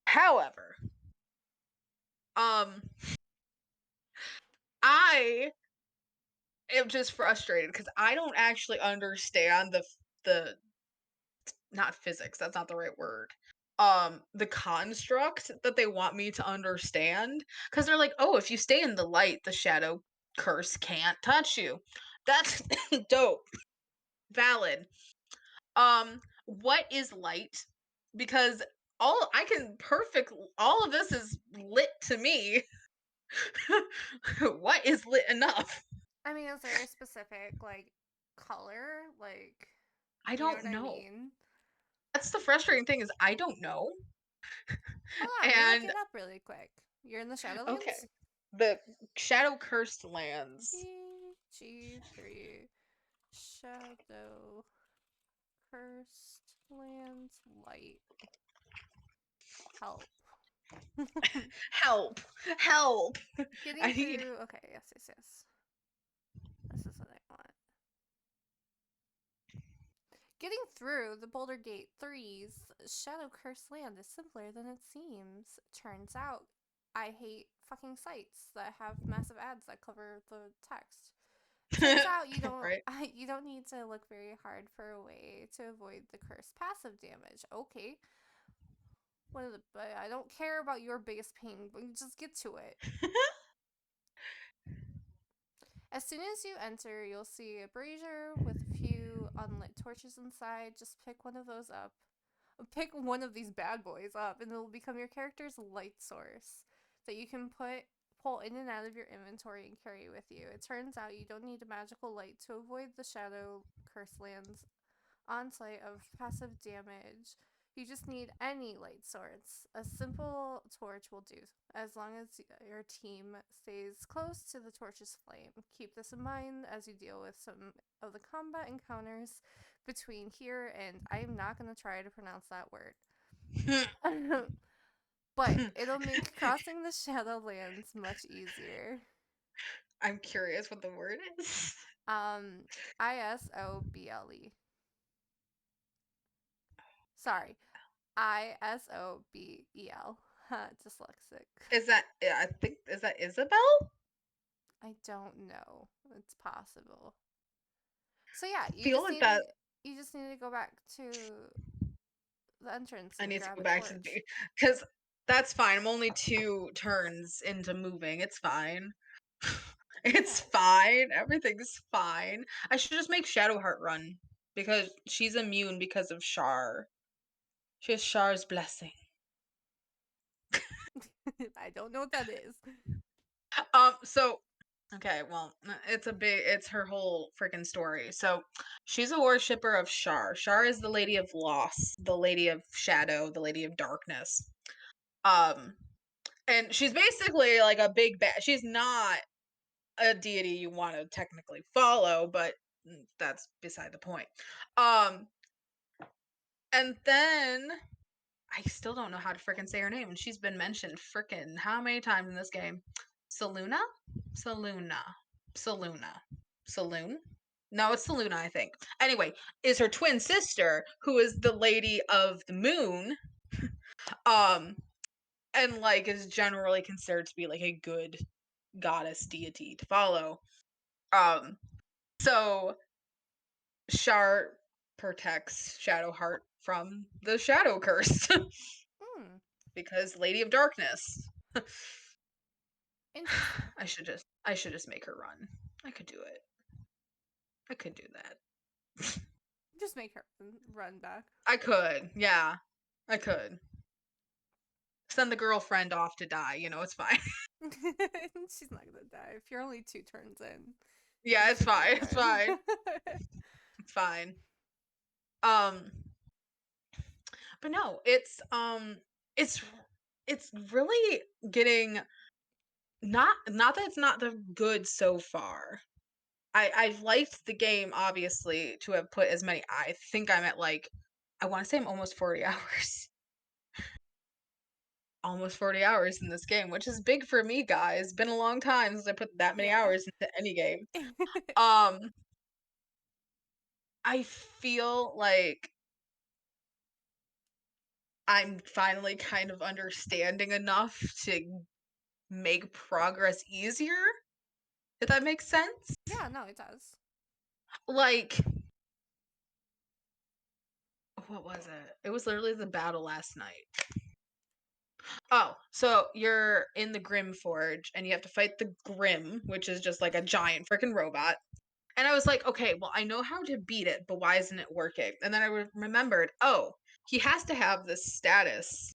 however, um I am just frustrated cuz I don't actually understand the not physics, that's not the right word. The construct that they want me to understand because they're like, oh, if you stay in the light, the shadow curse can't touch you. That's dope. Valid. What is light? Because all of this is lit to me. What is lit enough? I mean, is there a specific, like, color? Like, I you know don't what I know. mean? That's the frustrating thing is I don't know. Hold on, let me look And it up really quick. You're in the okay, Shadowlands? the shadow cursed lands. PG3 Shadow Cursed Lands Light. Help. Help! Help! Getting I need. through. Okay, yes, yes, yes. This is what I want. Getting through the Boulder Gate 3's Shadow Cursed Land is simpler than it seems. Turns out, I hate fucking sites that have massive ads that cover the text. Turns out Right? you don't need to look very hard for a way to avoid the cursed passive damage. Okay, but I don't care about your biggest pain. But just get to it. As soon as you enter, you'll see a brazier with a few unlit torches inside. Just pick one of those up. Pick one of these bad boys up, and it'll become your character's light source that you can pull in and out of your inventory and carry with you. It turns out you don't need a magical light to avoid the shadow curse lands onslaught of passive damage. You just need any light source. A simple torch will do, as long as your team stays close to the torch's flame. Keep this in mind as you deal with some of the combat encounters between here and I am not going to try to pronounce that word. But it'll make crossing the Shadowlands much easier. I'm curious what the word is. Um, ISOBLE. Sorry, ISOBEL. Dyslexic. Is that? Yeah, I think is that Isabel? I don't know. It's possible. So yeah, I feel like that. you just need to go back to the entrance I and need to grab go a back to torch. the because that's fine. I'm only 2 turns into moving. It's fine. It's Yeah. fine. Everything's fine. I should just make Shadowheart run because she's immune because of Shar. She has Shar's blessing. I don't know what that is. So okay, well, it's her whole freaking story. So she's a worshipper of Shar. Shar is the lady of loss, the lady of shadow, the lady of darkness. Um, and she's basically like a big bad. She's not a deity you want to technically follow, but that's beside the point. Um, and then I still don't know how to freaking say her name, and she's been mentioned freaking how many times in this game? Saluna? Saluna. Saluna. Saloon? No, it's Saluna, I think. Anyway, is her twin sister, who is the Lady of the Moon, Um, and like is generally considered to be like a good goddess deity to follow. Um, so Shar protects Shadowheart from the shadow curse Hmm. because Lady of Darkness. Interesting. I should just make her run. I could do it. I could do that. Just make her run back. I could. Yeah. I could. Send the girlfriend off to die, it's fine. She's not gonna die. If you're only 2 turns in, Yeah, you it's should be fine. It's good. fine. It's fine. Um but no, it's it's really getting not that it's not the good so far. I've liked the game obviously to have put as many. I think I'm at like I want to say I'm almost 40 hours. Almost 40 hours in this game, which is big for me, guys. Been a long time since I put that many Yeah. hours into any game. Um I feel like I'm finally kind of understanding enough to make progress easier, if that makes sense. Yeah, no, it does. Like, what was it? It was literally the battle last night. Oh, so you're in the Grim Forge and you have to fight the Grim, which is just like a giant freaking robot. And I was like, okay, well, I know how to beat it, but why isn't it working? And then I remembered, oh, he has to have this status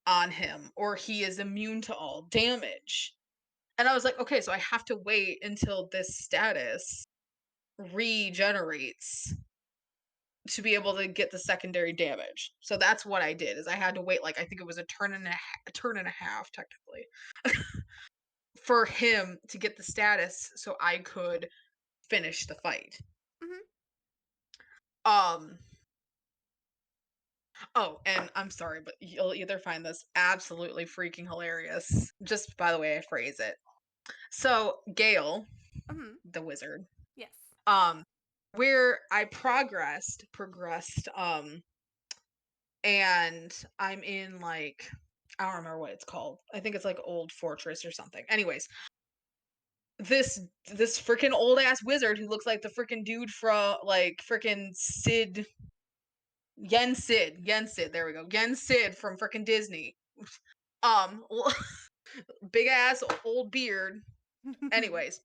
on him or he is immune to all damage. And I was like, okay, so I have to wait until this status regenerates to be able to get the secondary damage. So that's what I did. Is I had to wait like I think it was a turn and a half technically for him to get the status so I could finish the fight. Hmm. Um oh, and I'm sorry, but you'll either find this absolutely freaking hilarious just by the way I phrase it. So, Gale, Hmm. the wizard, Yes. um where I progressed and I'm in like I don't remember what it's called. I think it's like Old Fortress or something. Anyways, this freaking old ass wizard who looks like the freaking dude from like freaking Yen Sid, there we go. Yen Sid from freaking Disney. Um big ass old beard. Anyways,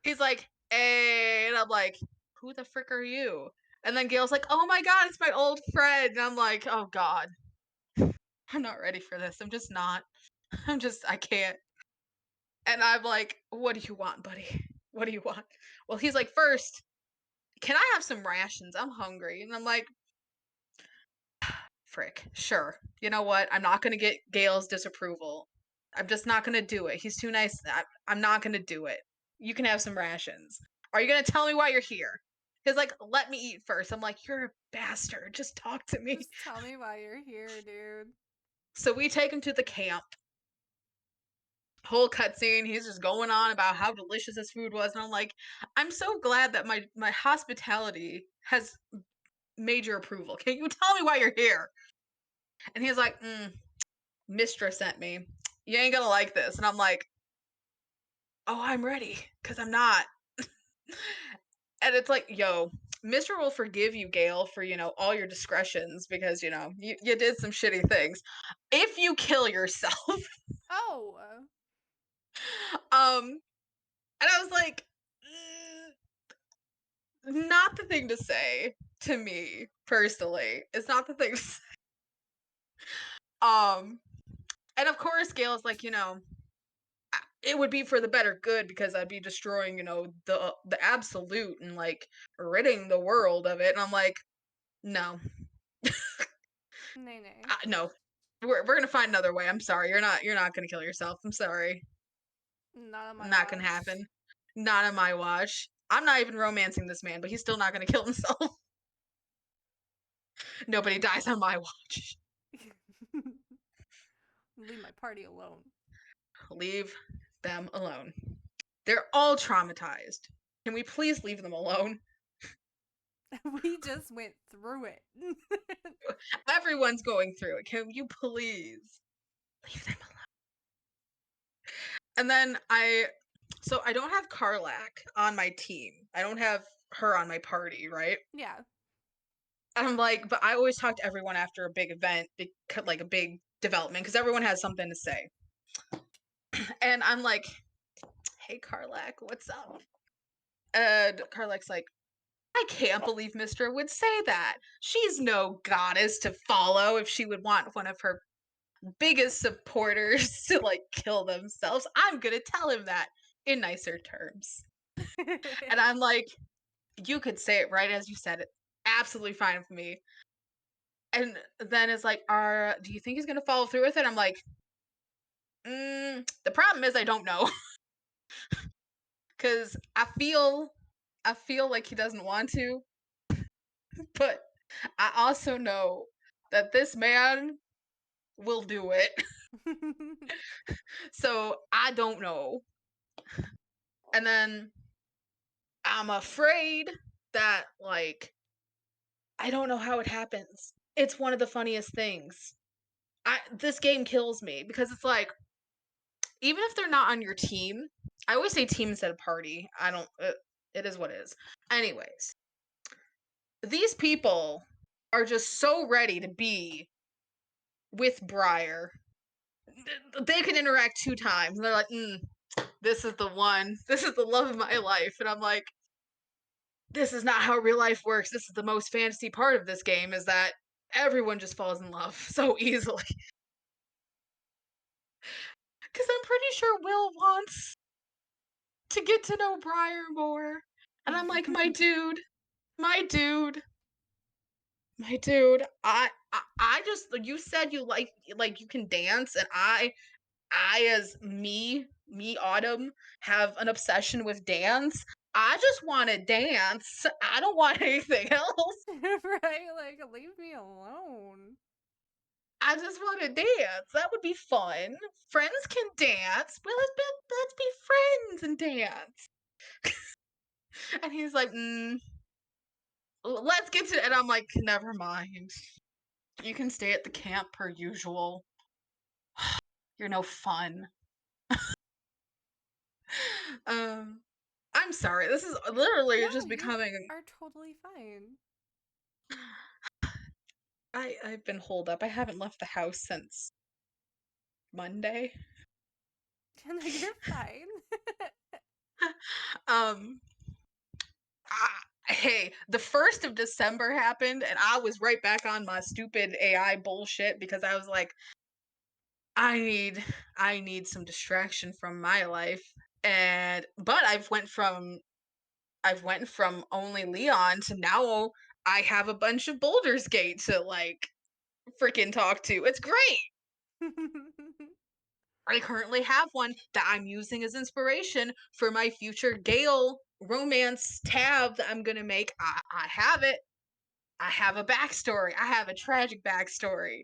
he's like, "Hey," and I'm like, "Who the frick are you?" And then Gail's like, "Oh my god, it's my old friend." And I'm like, "Oh god, I'm not ready for this. I'm just not. I can't." And I'm like, "What do you want, buddy? What do you want?" Well, he's like, "First, can I have some rations? I'm hungry." And I'm like, "Frick, sure. You know what? I'm not gonna get Gail's disapproval. I'm just not gonna do it. He's too nice. I'm not gonna do it. You can have some rations. Are you gonna tell me why you're here?" He's like, "Let me eat first." I'm like, "You're a bastard. Just talk to me." Just tell me why you're here, dude. So we take him to the camp. Whole cutscene. He's just going on about how delicious his food was, and I'm like, I'm so glad that my hospitality has major approval. Can you tell me why you're here? And he's like, Mistress sent me. You ain't gonna like this. And I'm like, oh, I'm ready, because I'm not. And it's like, yo, Mr. will forgive you, Gail, for, all your discretions because, you did some shitty things. If you kill yourself. Oh. And I was like, not the thing to say to me personally. It's not the thing to say. Um, and of course, Gail's like, it would be for the better good because I'd be destroying, the absolute and like ridding the world of it. And I'm like, no, Nay, nay. no, we're gonna find another way. I'm sorry, you're not gonna kill yourself. I'm sorry, Not on my not gonna watch. happen. Not on my watch. I'm not even romancing this man, but he's still not gonna kill himself. Nobody dies on my watch. Leave my party alone. Leave them alone. They're all traumatized. Can we please leave them alone? We just went through it. Everyone's going through it. Can you please leave them alone? And then so I don't have Karlak on my team. I don't have her on my party, right? Yeah. And I'm like, but I always talk to everyone after a big event, like a big development, because everyone has something to say. And I'm like, hey, Karlak, what's up? And Karlak's like, I can't believe Mister would say that. She's no goddess to follow if she would want one of her biggest supporters to like kill themselves. I'm gonna tell him that in nicer terms. And I'm like, you could say it right as you said it. Absolutely fine with me. And then it's like, do you think he's gonna follow through with it? I'm like, the problem is I don't know. Cause I feel like he doesn't want to, but I also know that this man will do it. So I don't know. And then I'm afraid that like I don't know how it happens. It's one of the funniest things. This game kills me because it's like even if they're not on your team, I always say team instead of party. I don't it is what it is. Anyways, these people are just so ready to be with Briar. They can interact 2 times and they're like, this is the one. This is the love of my life. And I'm like, this is not how real life works. This is the most fantasy part of this game is that everyone just falls in love so easily. Because I'm pretty sure Will wants to get to know Briar more. And I'm like, my dude, my dude. I just you said you like you can dance, and I as me Autumn have an obsession with dance. I just want to dance. I don't want anything else. Right? Like, leave me alone. I just want to dance. That would be fun. Friends can dance. Well, let's be friends and dance. And he's like, let's get to it. And I'm like, never mind. You can stay at the camp per usual. You're no fun. Um, I'm sorry. This is literally No, just you becoming. are totally fine. I've been holed up. I haven't left the house since Monday. No, you're fine. um, hey, the 1st of December happened, and I was right back on my stupid AI bullshit because I was like, I need some distraction from my life. And but I've went from only Leon to now I have a bunch of Baldur's Gate to like freaking talk to. It's great. I currently have one that I'm using as inspiration for my future Gale romance tab that I'm gonna make. I have it. I have a backstory. I have a tragic backstory.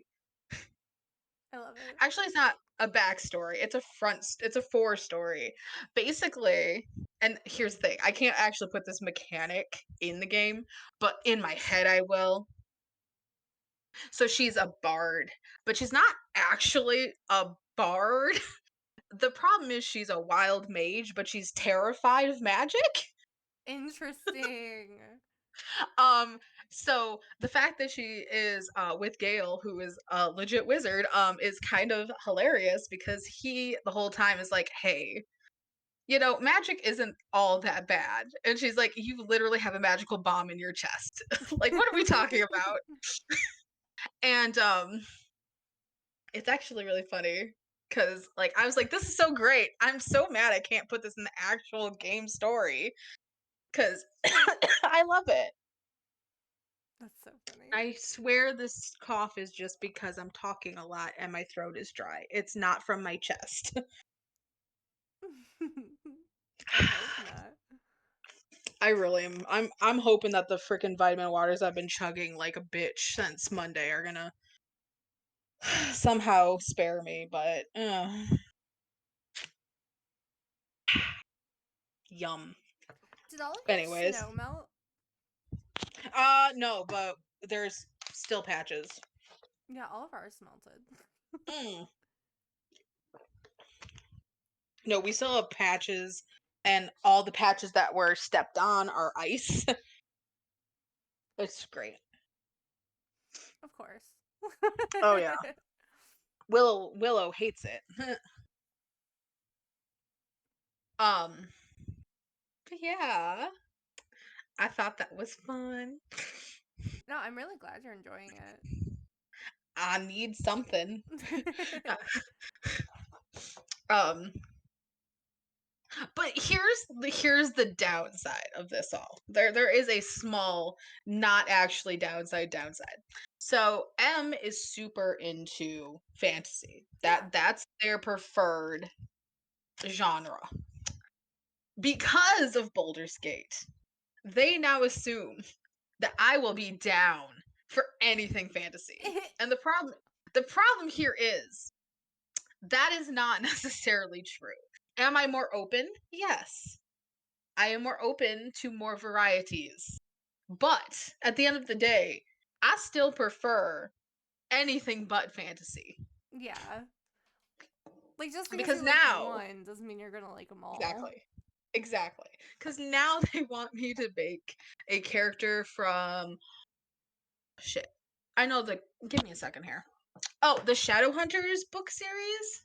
I love it. Actually, it's not a backstory. It's a forestory. Basically, and here's the thing: I can't actually put this mechanic in the game, but in my head I will. So she's a bard, but she's not actually a bard. The problem is she's a wild mage, but she's terrified of magic. Interesting. Um, so the fact that she is with Gale, who is a legit wizard, is kind of hilarious because he the whole time is like, "Hey, you know, magic isn't all that bad," and she's like, "You literally have a magical bomb in your chest. Like, what are we talking about?" And it's actually really funny because like I was like, "This is so great. I'm so mad I can't put this in the actual game story because I love it." That's so funny. I swear this cough is just because I'm talking a lot and my throat is dry. It's not from my chest. I hope not. I really am. I'm hoping that the freaking vitamin waters I've been chugging like a bitch since Monday are gonna somehow spare me, but yum. Did all of your Anyways, snow melt? No, but there's still patches. Yeah, all of ours melted. Mm. No, we still have patches, and all the patches that were stepped on are ice. It's great. Of course. Oh yeah. Willow hates it. um, but yeah, I thought that was fun. No, I'm really glad you're enjoying I need something. it. um, but here's the downside of this all. There is a small, not actually downside. So M is super into fantasy. Yeah. That's their preferred genre. Because of Baldur's Gate, they now assume that I will be down for anything fantasy. And the problem here is that is not necessarily true. Am I more open? Yes. I am more open to more varieties. But at the end of the day, I still prefer anything but fantasy. Yeah. Like, just because Because you like now, one doesn't mean you're gonna like them all. exactly. Exactly. Because now they want me to make a character from shit. I know the. Give me a second here. Oh, the Shadowhunters book series.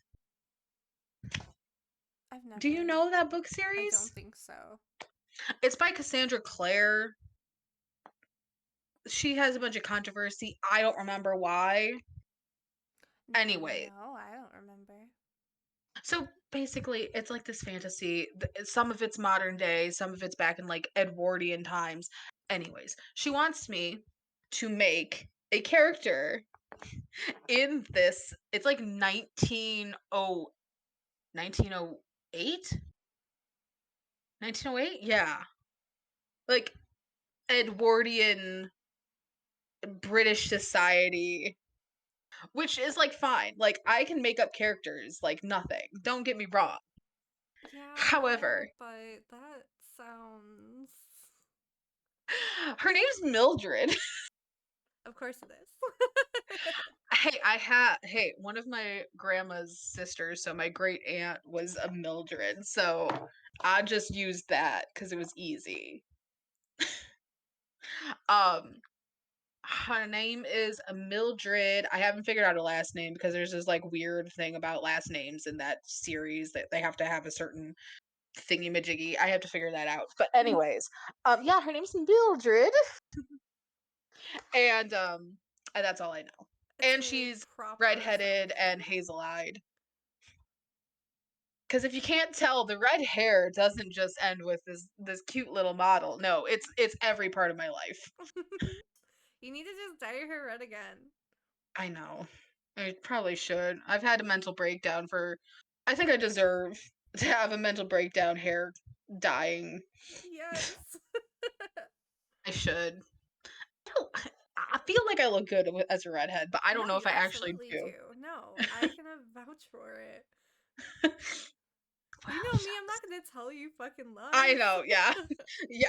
I've Do you never. know that book I series? don't think so. It's by Cassandra Clare. She has a bunch of controversy. I don't remember why. Anyway, No, I don't remember. so basically, it's like this fantasy. Some of it's modern day, some of it's back in like Edwardian times. Anyways, she wants me to make a character in this. It's like 1908? 1908? Yeah. Like Edwardian British society, which is like fine. Like I can make up characters like nothing. Don't get me wrong. Yeah, However, but that sounds. her name's Mildred. Of course it is. Hey, one of my grandma's sisters, so my great aunt was a Mildred. So I just used that because it was easy. Um her name is Mildred. I haven't figured out her last name because there's this like weird thing about last names in that series that they have to have a certain thingy majiggy. I have to figure that out. But anyways, yeah, her name's Mildred, and that's all I know. It's And very she's proper redheaded sounding. and hazel-eyed. Because if you can't tell, the red hair doesn't just end with this cute little model. No, it's every part of my life. You need to just dye your hair red again. I know. I probably should. I've had a mental breakdown for. I think I deserve to have a mental breakdown hair dying. Yes. I should. I feel like I look good as a redhead, but I No, don't know if you I actually absolutely do. do. No, I can vouch for it. You Well, know me, I'm not gonna tell you fucking I lies. know, yeah. Yeah,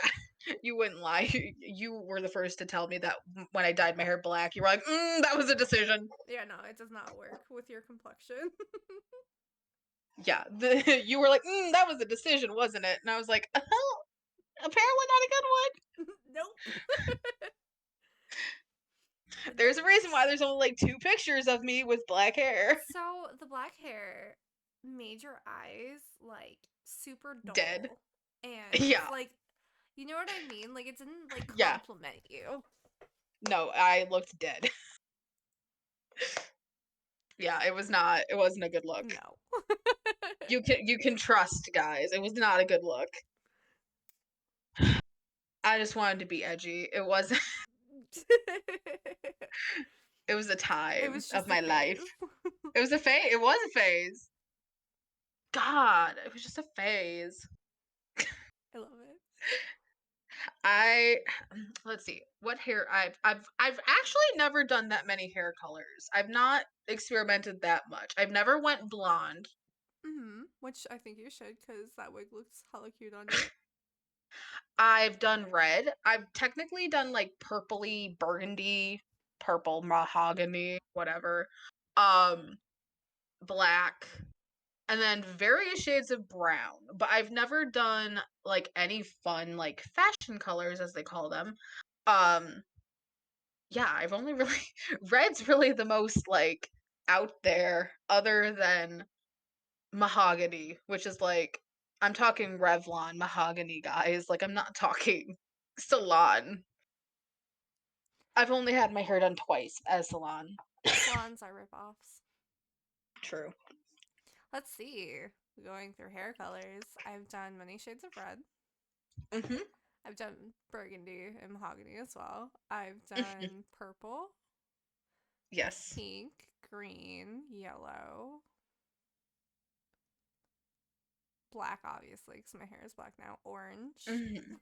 you wouldn't lie. You were the first to tell me that when I dyed my hair black, you were like, that was a decision. Yeah, no, it does not work with your complexion. Yeah, you were like, that was a decision, wasn't it? And I was like, apparently not a good one. Nope. There's a Nope. reason why there's only like two pictures of me with black hair. So the black hair made your eyes like super Dead. dull. And Yeah, like, you know what I mean? Like, it didn't like yeah. compliment you. No, I looked dead. Yeah, it was not. It wasn't a good look. No. You can trust, guys. It was not a good look. I just wanted to be edgy. It wasn't. It was a It time was of just a my life. phase. It was a phase. It was a phase. God, it was just a phase. I love it. I let's see what hair I've actually never done that many hair colors. I've not experimented that much. I've never went blonde. Which I think you should, because that wig looks hella cute on you. I've done red. I've technically done like purpley, burgundy, purple, mahogany, whatever. Um, black, and then various shades of brown. But I've never done like any fun like fashion colors as they call them. Um, yeah, I've only really red's really the most like out there other than mahogany, which is like I'm talking Revlon mahogany, guys. Like I'm not talking salon. I've only had my hair done twice as salon. Salons are ripoffs. True. Let's see. Going through hair colors, I've done many shades of red. Mhm. I've done burgundy and mahogany as well. I've Mhm. done purple, Yes. pink, green, yellow, black, obviously, because my hair is black now, orange. Mhm.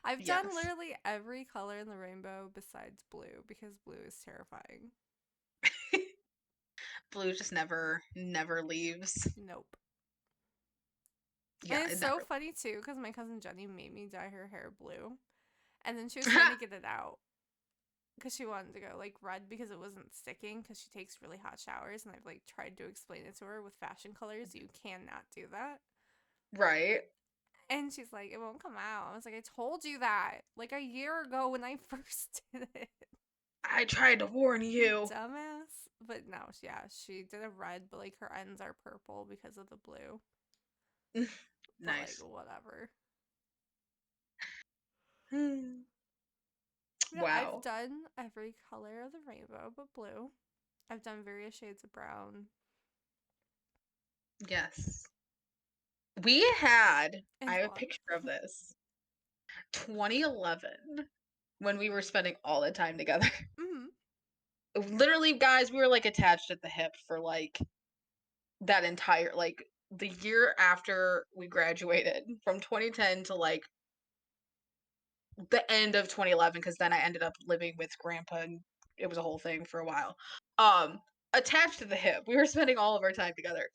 I've done Yes. literally every color in the rainbow besides blue because blue is terrifying. Blue just never leaves. Nope. Yeah, And it's it so never. funny too because my cousin Jenny made me dye her hair blue. And then she was trying to get it out because she wanted to go like red because it wasn't sticking because she takes really hot showers. And I've like tried to explain it to her with fashion colors. You cannot do that. Right. And she's like, it won't come out. I was like, I told you that like a year ago when I first did it. I tried to warn You you. dumbass. But no, yeah, she did a red, but like her ends are purple because of the blue. But like, Nice. whatever. Hmm. Yeah, I've Wow. done every color of the rainbow but blue. I've done various shades of brown Yes. We had, I and have a blonde. picture of this, 2011, when we were spending all the time together. Mm-hmm. Literally, guys, we were like attached at the hip for like that entire, like the year after we graduated from 2010 to like the end of 2011, because then I ended up living with grandpa and it was a whole thing for a while. Um, Attached to the hip. We were spending all of our time together.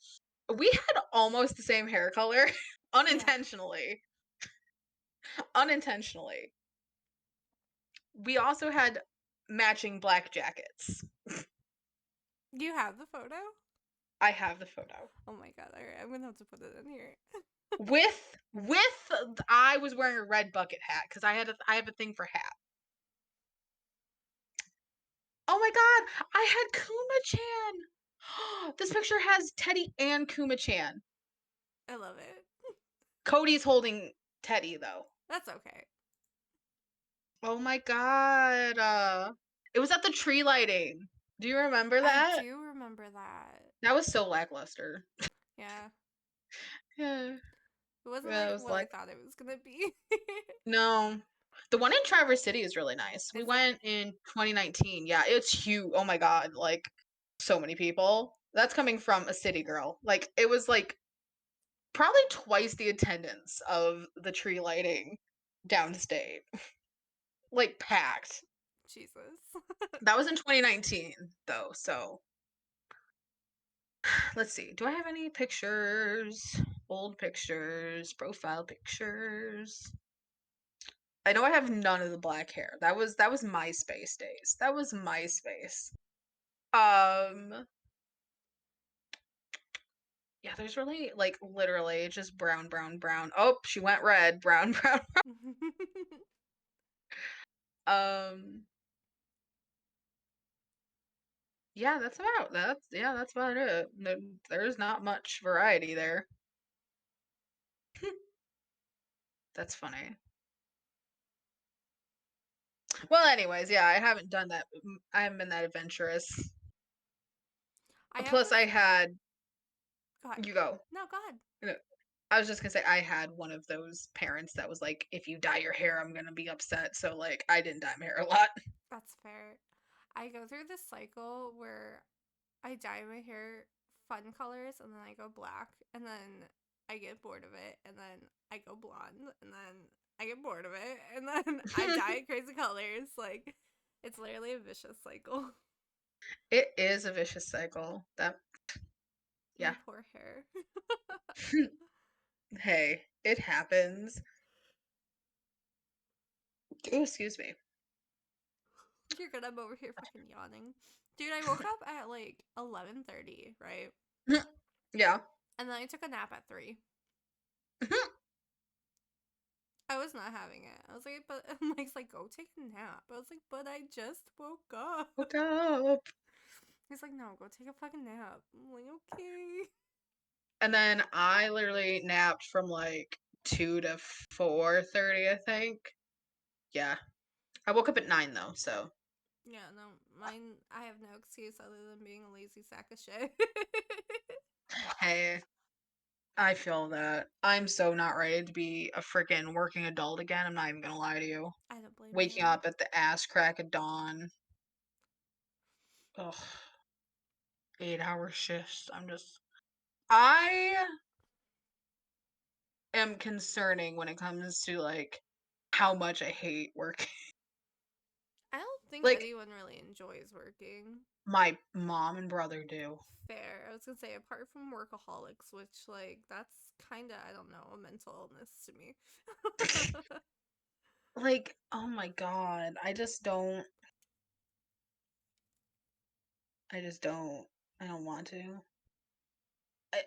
We had almost the same hair color Yeah. unintentionally. Unintentionally. We also had matching black jackets. You have the photo? I have the photo. Oh my god, alright, I'm gonna have to put it in here. With I was wearing a red bucket hat because I have a thing for hats. Oh my god, I had Kuma-chan. This picture has Teddy and Kuma-chan. I love it. Cody's holding Teddy though. That's okay. Oh my god. It was at the tree lighting. Do you remember I that? do remember that. That was so lackluster. Yeah. Yeah. It wasn't Yeah, it like was what I like thought it was gonna be. no. The one in Traverse City is really nice. We Is it? went in 2019. Yeah, it's huge. Oh my god, like so many people. That's coming from a city girl. Like it was like probably twice the attendance of the tree lighting downstate. Like packed. Jesus. That was in 2019 though. So, let's see. Do I have any pictures? Old pictures, profile pictures. I know I have none of the black hair. That was MySpace days. That was MySpace. Um, yeah, there's really like literally just brown, brown, brown. Oh, she went red, brown, brown. Um, yeah, that's about it. There's not much variety there. That's funny. Well, anyways, yeah, I haven't done that. I haven't been that adventurous. I have Plus, a. I had Go ahead. you go. No, go ahead. No, I was just gonna say I had one of those parents that was like, if you dye your hair, I'm gonna be upset. So like, I didn't dye my hair a lot. That's fair. I go through this cycle where I dye my hair fun colors and then I go black and then I get bored of it and then I go blonde and then I get bored of it and then I dye crazy colors. Like it's literally a vicious cycle. It is a vicious cycle. That My yeah. poor hair. Hey, it happens. Ooh, excuse me. You're good. I'm over here fucking yawning. Dude, I woke up at like 11:30, right? Yeah. And then I took a nap at 3. I was not having it. I was like, but Mike's like, go take a nap. I was like, but I just woke up. Woke up. He's like, no, go take a fucking nap. I'm like, okay. And then I literally napped from like 2 to 4:30, I think. Yeah. I woke up at 9 though, so Yeah, no, mine, I have no excuse other than being a lazy sack of shit. hey, I feel that. I'm so not ready to be a freaking working adult again. I'm not even gonna lie to you. I don't blame Waking you. up at the ass crack of dawn. Ugh, 8-hour shifts. I am concerning when it comes to like how much I hate work. I don't think Like anyone really enjoys working. my mom and brother do. Fair. I was gonna say, apart from workaholics, which, like, that's kind of, I don't know, a mental illness to me. Like, oh my god, I just don't. I don't want to. I,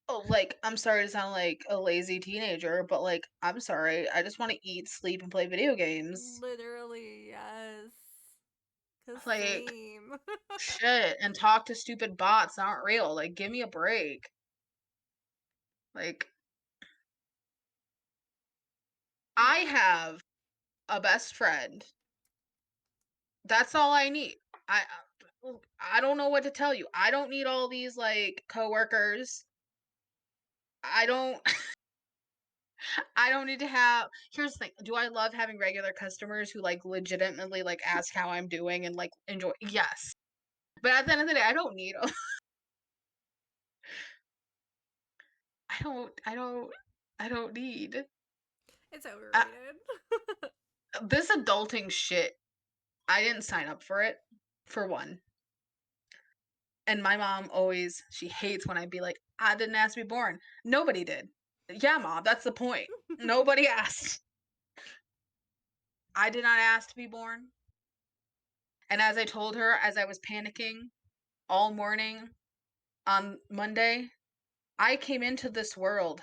oh, like, I'm sorry to sound like a lazy teenager, but like, I'm sorry. I just want to eat, sleep, and play video games. Literally, yes. Cause Like, same. shit, and talk to stupid bots that aren't real. Like, give me a break. Like, I Yeah. have a best friend. That's all I need. I I don't know what to tell you. I don't need all these like coworkers. I don't I don't need to have here's the thing. Do I love having regular customers who like legitimately like ask how I'm doing and like enjoy? Yes. But at the end of the day, I don't need 'em. I don't need It's uh, overrated. this adulting shit. I didn't sign up for it for one. And my mom always she hates when I be like, I didn't ask to be born. Nobody did. Yeah, mom, that's the point. Nobody asked. I did not ask to be born. And as I told her, as I was panicking all morning on Monday, I came into this world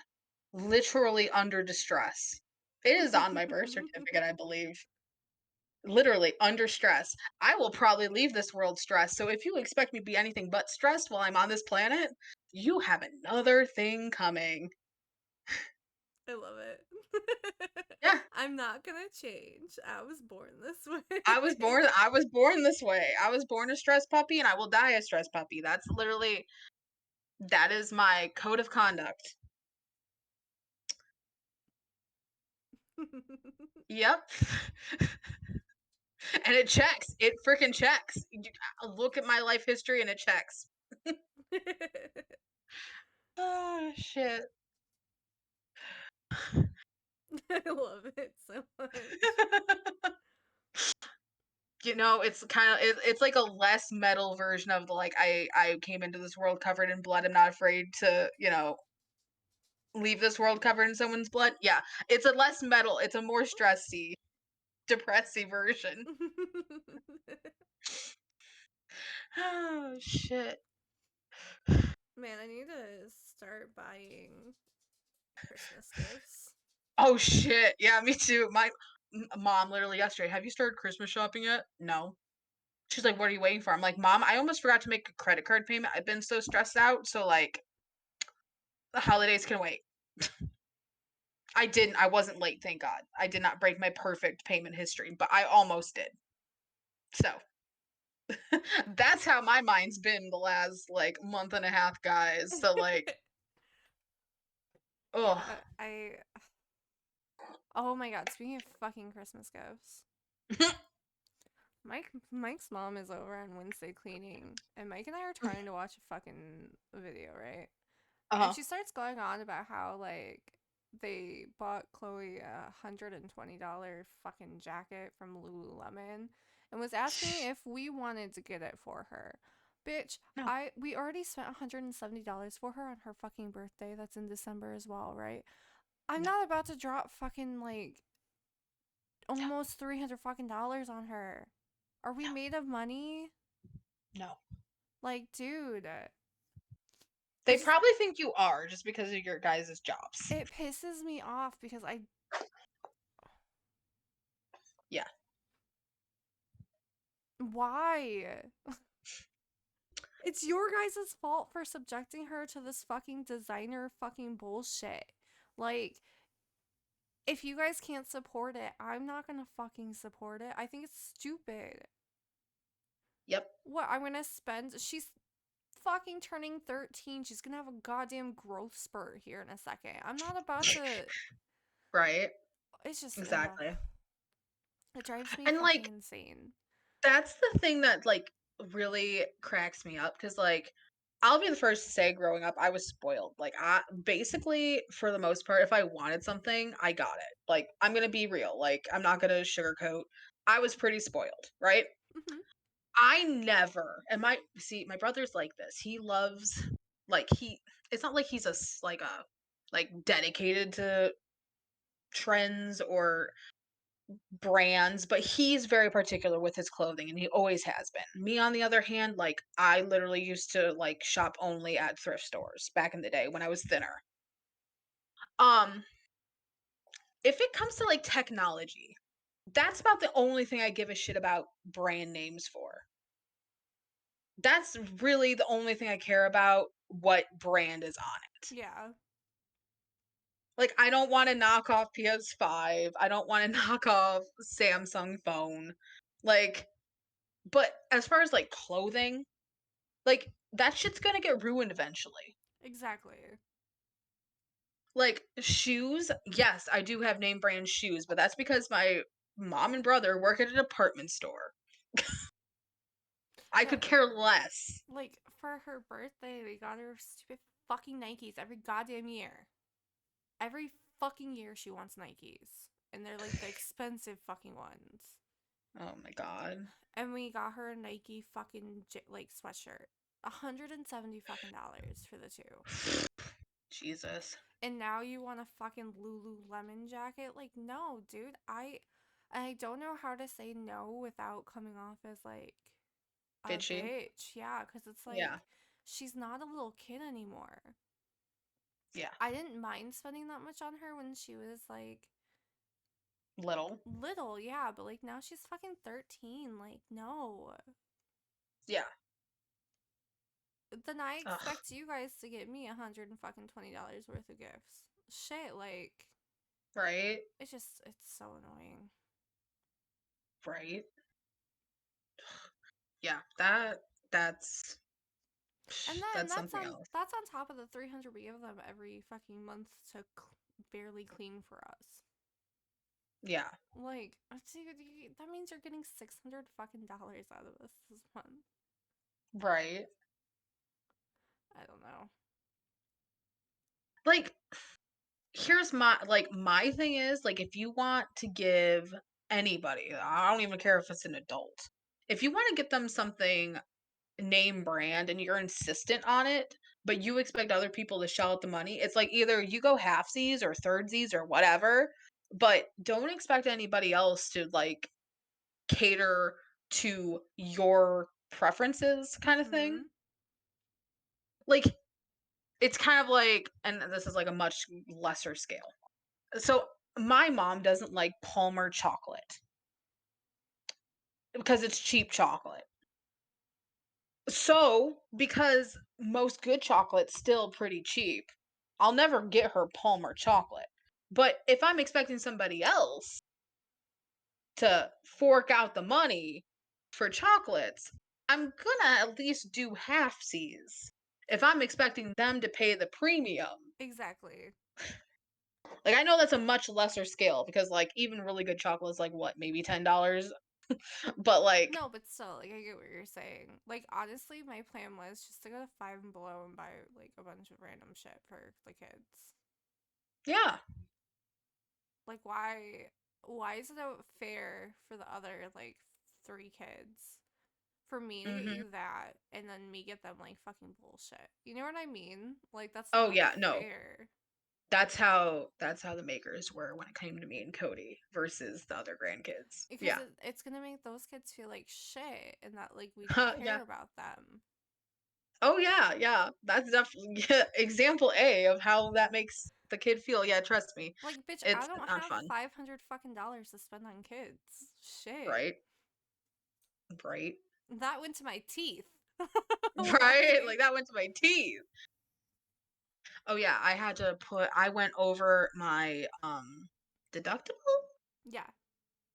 literally under distress. It is on my birth certificate, I believe. Literally under stress. I will probably leave this world stressed. So if you expect me to be anything but stressed while I'm on this planet, you have another thing coming. I love it. Yeah, I'm not gonna change. I was born this way. I was born this way. I was born a stress puppy and I will die a stress puppy. That is my code of conduct. Yep. And it checks. It freaking checks. Look at my life history and it checks. Oh shit. I love it so much. You know, it's like a less metal version of the like I came into this world covered in blood. I'm not afraid to, leave this world covered in someone's blood. Yeah. It's a less metal, it's a more stressy, depressy version. Oh shit. Man, I need to start buying Christmas gifts. Oh shit. Yeah, me too. My mom literally yesterday, have you started Christmas shopping yet? No. She's like, what are you waiting for? I'm like, Mom, I almost forgot to make a credit card payment. I've been so stressed out. So, like, the holidays can wait. I didn't. I wasn't late, thank God. I did not break my perfect payment history, but I almost did. So, that's how my mind's been the last, like, month and a half, guys. So, like, oh, Yeah, oh my god, speaking of fucking Christmas gifts. Mike's mom is over on Wednesday cleaning, and Mike and I are trying to watch a fucking video, right? And uh-huh. she starts going on about how like they bought Chloe $120 fucking jacket from Lululemon and was asking if we wanted to get it for her. Bitch, No, we already spent $170 for her on her fucking birthday. That's in December as well, right? I'm no. not about to drop fucking like almost 300 fucking dollars on her. Are we made of money? No. Like, dude, I They just probably think you are just because of your guys' jobs. it pisses me off because I Yeah. why? It's your guys' fault for subjecting her to this fucking designer fucking bullshit. Like, if you guys can't support it, I'm not gonna fucking support it. I think it's stupid. Yep. What, I'm gonna spend. She's fucking turning 13. She's gonna have a goddamn growth spurt here in a second. I'm not about to. Right. It's just, Exactly. it drives me And fucking like insane. that's the thing that like really cracks me up because like I'll be the first to say growing up I was spoiled. Like I basically for the most part if I wanted something, I got it. Like I'm going to be real. Like I'm not going to sugarcoat. I was pretty spoiled, right? Hmm. I never and my brother's like this. He loves like he it's not like he's like a like dedicated to trends or brands, but he's very particular with his clothing and he always has been. Me on the other hand, like I literally used to like shop only at thrift stores back in the day when I was thinner. Um if it comes to like technology, that's about the only thing I give a shit about brand names for. That's really the only thing I care about what brand is on it. Yeah, Like I don't want to knock off PS5. I don't want to knock off Samsung phone. Like but as far as like clothing, like, that shit's gonna get ruined eventually. exactly. Like, shoes, yes, I do have name brand shoes, but that's because my mom and brother work at a department store. I could The care less. like for her birthday, we got her stupid fucking Nikes every goddamn year. Every fucking year she wants Nikes, and they're like the expensive fucking ones. Oh my god. And we got her a Nike fucking like sweatshirt, $170 fucking dollars for the two. Jesus. And now you want a fucking Lululemon jacket? Like, no, dude. I don't know how to say no without coming off as like a Bitchy. bitch. Yeah, because it's like Yeah. she's not a little kid anymore. Yeah. I didn't mind spending that much on her when she was like Little. little, yeah, but like now she's fucking 13. Like, no. Yeah. Then I Ugh. expect you guys to get me $120 worth of gifts. Shit, like Right? it's so annoying. Right? Yeah. That's And then that's something else. that's on top of the 300 we give them every fucking month to barely clean for us. Yeah. Like, that means you're getting 600 fucking dollars out of us this month. Right. I don't know. Like here's my thing is like if you want to give anybody, I don't even care if it's an adult, if you want to get them something name brand and you're insistent on it but you expect other people to shell out the money, it's like either you go halfsies or thirdsies or whatever, but don't expect anybody else to like cater to your preferences kind of thing. Mm-hmm. Like it's kind of like, and this is like a much lesser scale. So my mom doesn't like Palmer chocolate because it's cheap chocolate. So, because most good chocolate's still pretty cheap, I'll never get her Palmer chocolate. But if I'm expecting somebody else to fork out the money for chocolates, I'm gonna at least do halfsies if I'm expecting them to pay the premium. Exactly. Like I know that's a much lesser scale because like even really good chocolate is like what, maybe $10, but like No, but still, like I get what you're saying. Like honestly, my plan was just to go to Five and Below and buy like a bunch of random shit for the kids. yeah. Like why is it fair for the other like three kids for me to get Mhm. you that and then me get them like fucking bullshit? You know what I mean? Like that's Oh not yeah, no. fair. that's how the makers were when it came to me and Cody versus the other grandkids. Because Yeah. it's gonna make those kids feel like shit and that like we don't Yeah. care about them. Oh yeah, yeah. That's definitely yeah, example A of how that makes the kid feel. Yeah, trust me. Like, bitch, I It's don't not have fun. 500 fucking dollars to spend on kids. Shit. Right? Right. That went to my teeth. Right? Like Like, that went to my teeth. Oh yeah, I went over my deductible? yeah.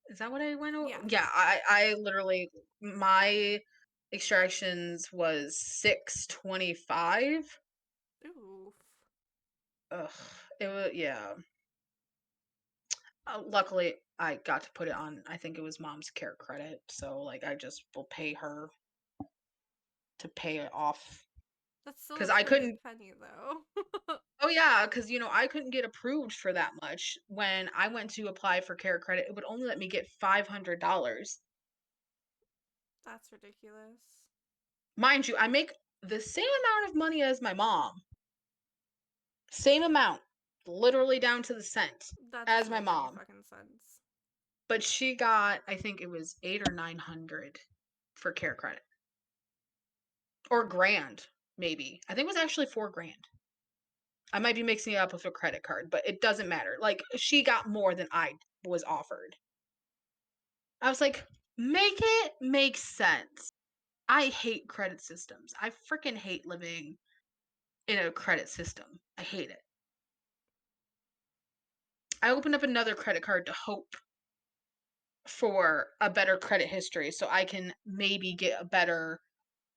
Is that what I went over? Yeah. Yeah, I literally my extractions was 625. Oof. Ugh. It was yeah. Luckily I got to put it on I think it was mom's care credit, so like I just will pay her to pay it off That's still a cuz I pretty couldn't. penny, though. Oh yeah, cuz I couldn't get approved for that much. When I went to apply for care credit, it would only let me get $500. That's ridiculous. Mind you, I make the same amount of money as my mom. Same amount, literally down to the cent That as doesn't my make any mom. fucking sense. But she got, I think it was 8 or 900 for care credit. Or grand, maybe. I think it was actually 4 grand. I might be mixing it up with a credit card, but it doesn't matter. Like she got more than I was offered. I was like, make it make sense. I hate credit systems. I freaking hate living in a credit system. I hate it. I opened up another credit card to hope for a better credit history so I can maybe get a better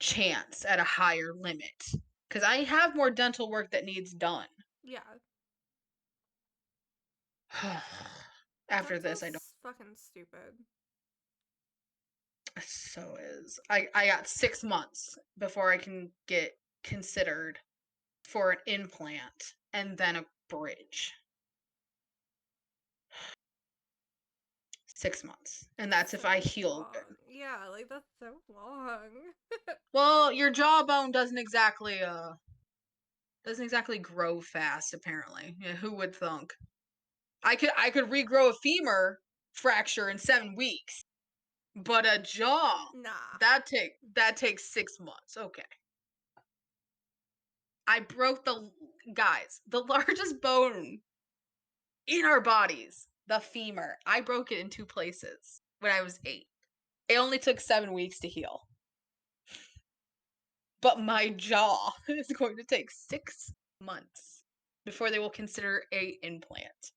chance at a higher limit. Because I have more dental work that needs done. Yeah. After this, I don't. Dental's fucking stupid. So is. I got 6 months before I can get considered for an implant and then a bridge. 6 months. And That's that's if I so heal good. long. Yeah, like that's so long. Well, your jawbone doesn't exactly grow fast, apparently. Yeah, who would thunk? I could regrow a femur fracture in 7 weeks, but a jaw Nah. that takes 6 months. Okay. I broke the largest bone in our bodies, the femur. I broke it in 2 places when I was 8. It only took 7 weeks to heal. But my jaw is going to take 6 months before they will consider a implant.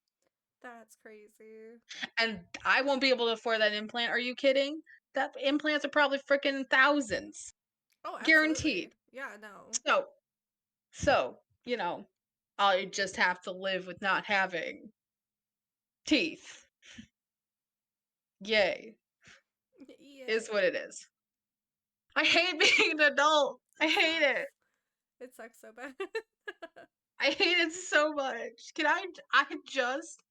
That's crazy. And I won't be able to afford that implant. Are you kidding? That implants are probably freaking thousands. Oh, Guaranteed. absolutely. Yeah, no. So, so, I just have to live with not having teeth. Yay. Is what it Yay. is. I hate being an adult. I It hate sucks. it. It sucks so bad. I hate it so much. I just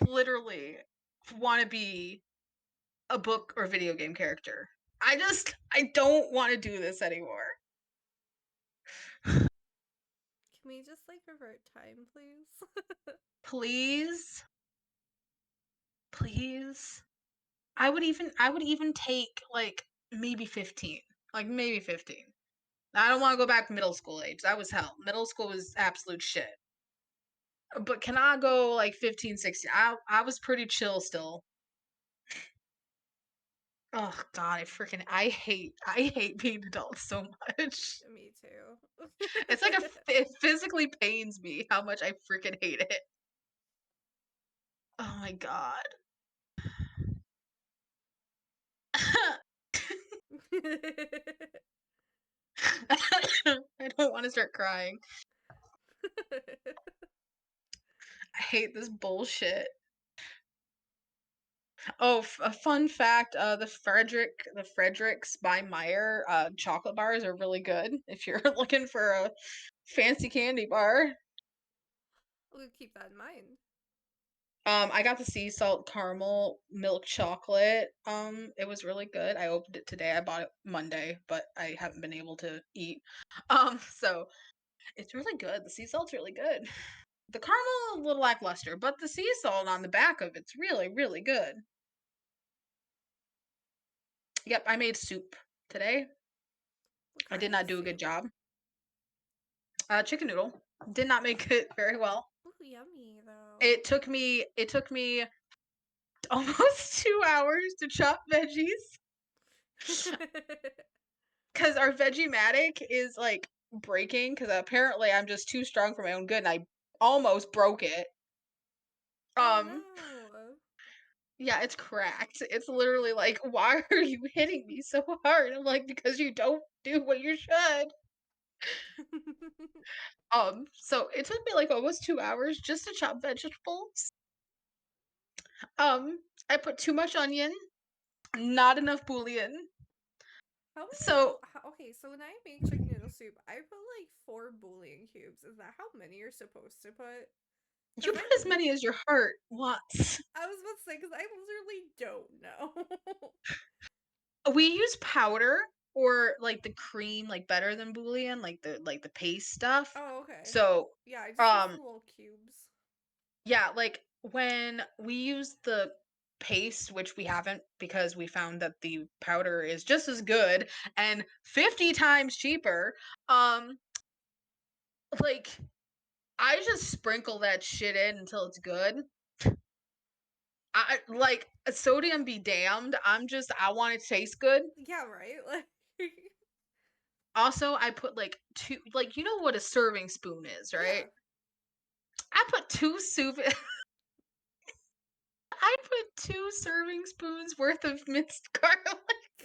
literally want to be a book or video game character. I don't want to do this anymore. Can we just like revert time, please? Please, please. I would even take like maybe 15. Like maybe 15. I don't want to go back to middle school age. That was hell. Middle school was absolute shit. But can I go like 15, 16? I was pretty chill still. Oh god, I hate being adult so much. Me too. It's like it physically pains me how much I freaking hate it. Oh my god. I don't want to start crying. I hate this bullshit. Oh, a fun fact, the Fredericks by Meyer chocolate bars are really good if you're looking for a fancy candy bar. We'll keep that in mind. I got the sea salt caramel milk chocolate. It was really good. I opened it today. I bought it Monday, but I haven't been able to eat. So it's really good. The sea salt's really good. The caramel a little lackluster, but the sea salt on the back of it's really, really good. Yep, I made soup today. What I kind did of not do a good soup? job. Chicken noodle. Did not make it very well. Ooh, yummy though. It took me almost 2 hours to chop veggies because our Veggie-matic is, like, breaking because apparently I'm just too strong for my own good, and I almost broke it. Oh Um, no. yeah, it's cracked. It's literally like, "Why are you hitting me so hard?" I'm like, "Because you don't do what you should." So it took me, like, almost 2 hours just to chop vegetables. Um, I put too much onion, not enough bouillon. How many So okay, so when I make chicken noodle soup, I put like 4 bouillon cubes. Is that how many you're supposed to put? you Because put as many as your heart wants. I was about to say, because I literally don't know. We use powder or, like, the cream, like, better than bouillon, like the paste stuff. Oh, okay. So, Yeah, I just use the um, little cubes. yeah, like, when we use the paste, which we haven't because we found that the powder is just as good and 50 times cheaper, um, like, I just sprinkle that shit in until it's good. I like, sodium be damned, I want it to taste good. Yeah, right? Like, Also, I put, like, 2 like, you know what a serving spoon is, right? yeah. I put 2 soup I put 2 serving spoons worth of minced garlic.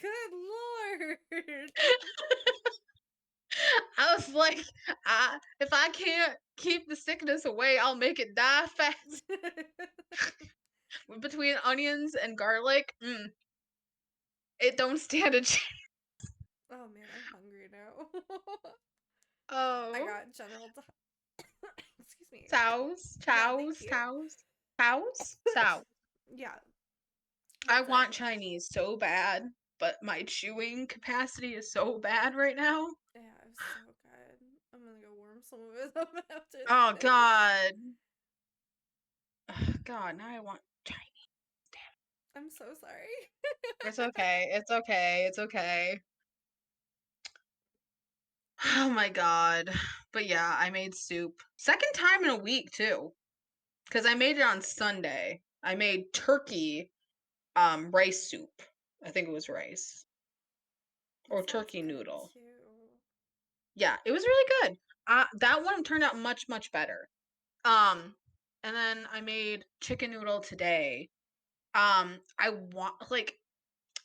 Good lord. I was like, if I can't keep the sickness away, I'll make it die fast." Between onions and garlic, it don't stand a chance. Oh man, I'm hungry now. I Oh, got excuse me. sows, Yeah, thank chows, you. sows, sows, sow. Yeah, I that's want it. Chinese so bad, but my chewing capacity is so bad right now. Yeah, it was so good. I'm gonna go warm some of it up after Oh this. god. Ugh, god, now I want Chinese. I'm so sorry. It's okay. It's okay. It's okay. Oh my god. But yeah, I made soup. Second time in a week too, because I made it on Sunday. I made turkey rice soup. I think it was rice That or sounds turkey good noodle. too. Yeah, it was really good. That one turned out much much better. Um and then I made chicken noodle today. I want like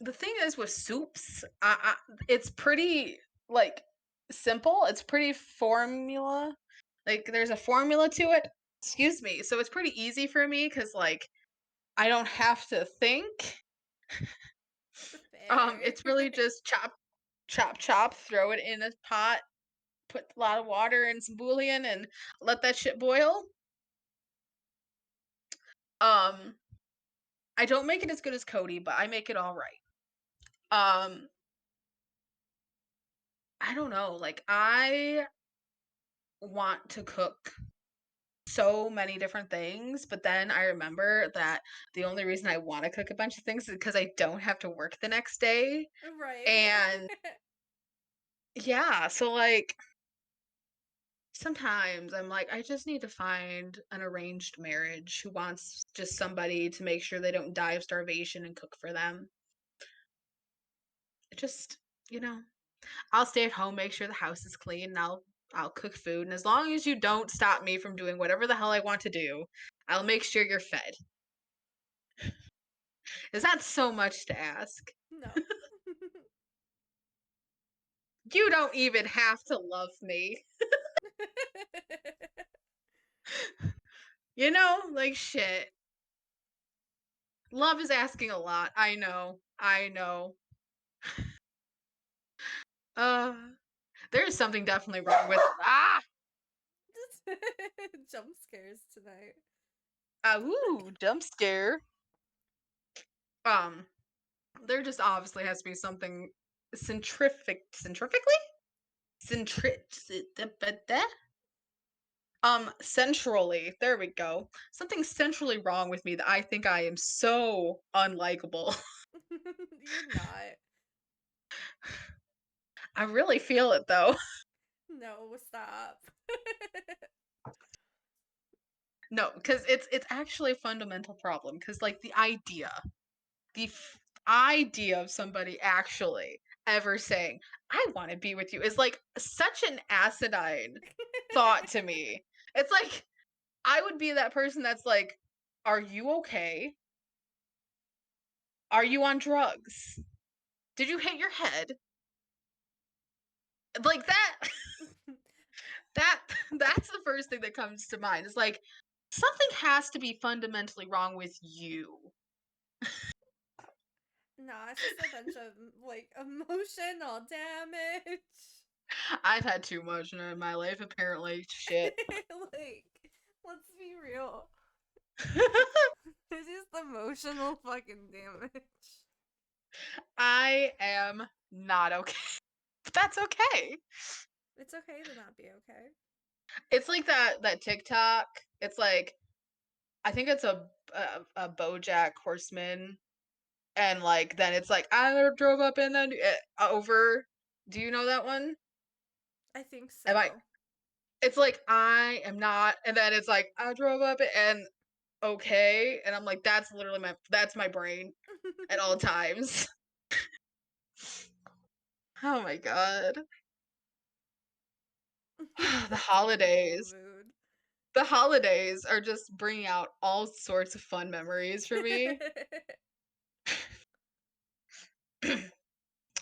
the thing is with soups, it's pretty like simple. It's pretty formula. Like there's a formula to it. Excuse me. So it's pretty easy for me because like I don't have to think. Fair. It's really just chop, chop, chop. Throw it in a pot. Put a lot of water and some bouillon and let that shit boil. Um, I don't make it as good as Cody, but I make it all right. Um, I don't know. Like I want to cook so many different things, but then I remember that the only reason I wanna cook a bunch of things is because I don't have to work the next day, Right. and yeah, so, like, sometimes I'm like, I just need to find an arranged marriage who wants just somebody to make sure they don't die of starvation and cook for them. It just you know, I'll stay at home, make sure the house is clean, and I'll cook food, and as long as you don't stop me from doing whatever the hell I want to do, I'll make sure you're fed. Is that so much to ask? No. You don't even have to love me. You know? Like, shit. Love is asking a lot. I know. I know. Uh, there's something definitely wrong with Jump scares tonight. ooh, jump scare. Um, there just obviously has to be something centrifugally? Centri Centrally, there we go. Something centrally wrong with me that I think I am so unlikable. You're not. I really feel it though. No, stop. No, because it's actually a fundamental problem. Because like the idea of somebody actually ever saying, "I want to be with you," is like such an acidine thought to me. It's like I would be that person that's like, "Are you okay? Are you on drugs? Did you hit your head?" Like that. That that's the first thing that comes to mind. It's like something has to be fundamentally wrong with you. Nah, it's just a bunch of like emotional damage. I've had too much in my life, apparently. Shit. Like, let's be real. It's just emotional fucking damage. I am not okay. But that's okay. It's okay to not be okay. It's like that TikTok. It's like I think it's a BoJack Horseman, and like then it's like I drove up in the over. Do you know that one? I think Am I? so. It's like I am not, and then it's like I drove up and okay, and I'm like that's my brain at all times. Oh my god. The That's a horrible holidays. mood. The holidays are just bringing out all sorts of fun memories for me,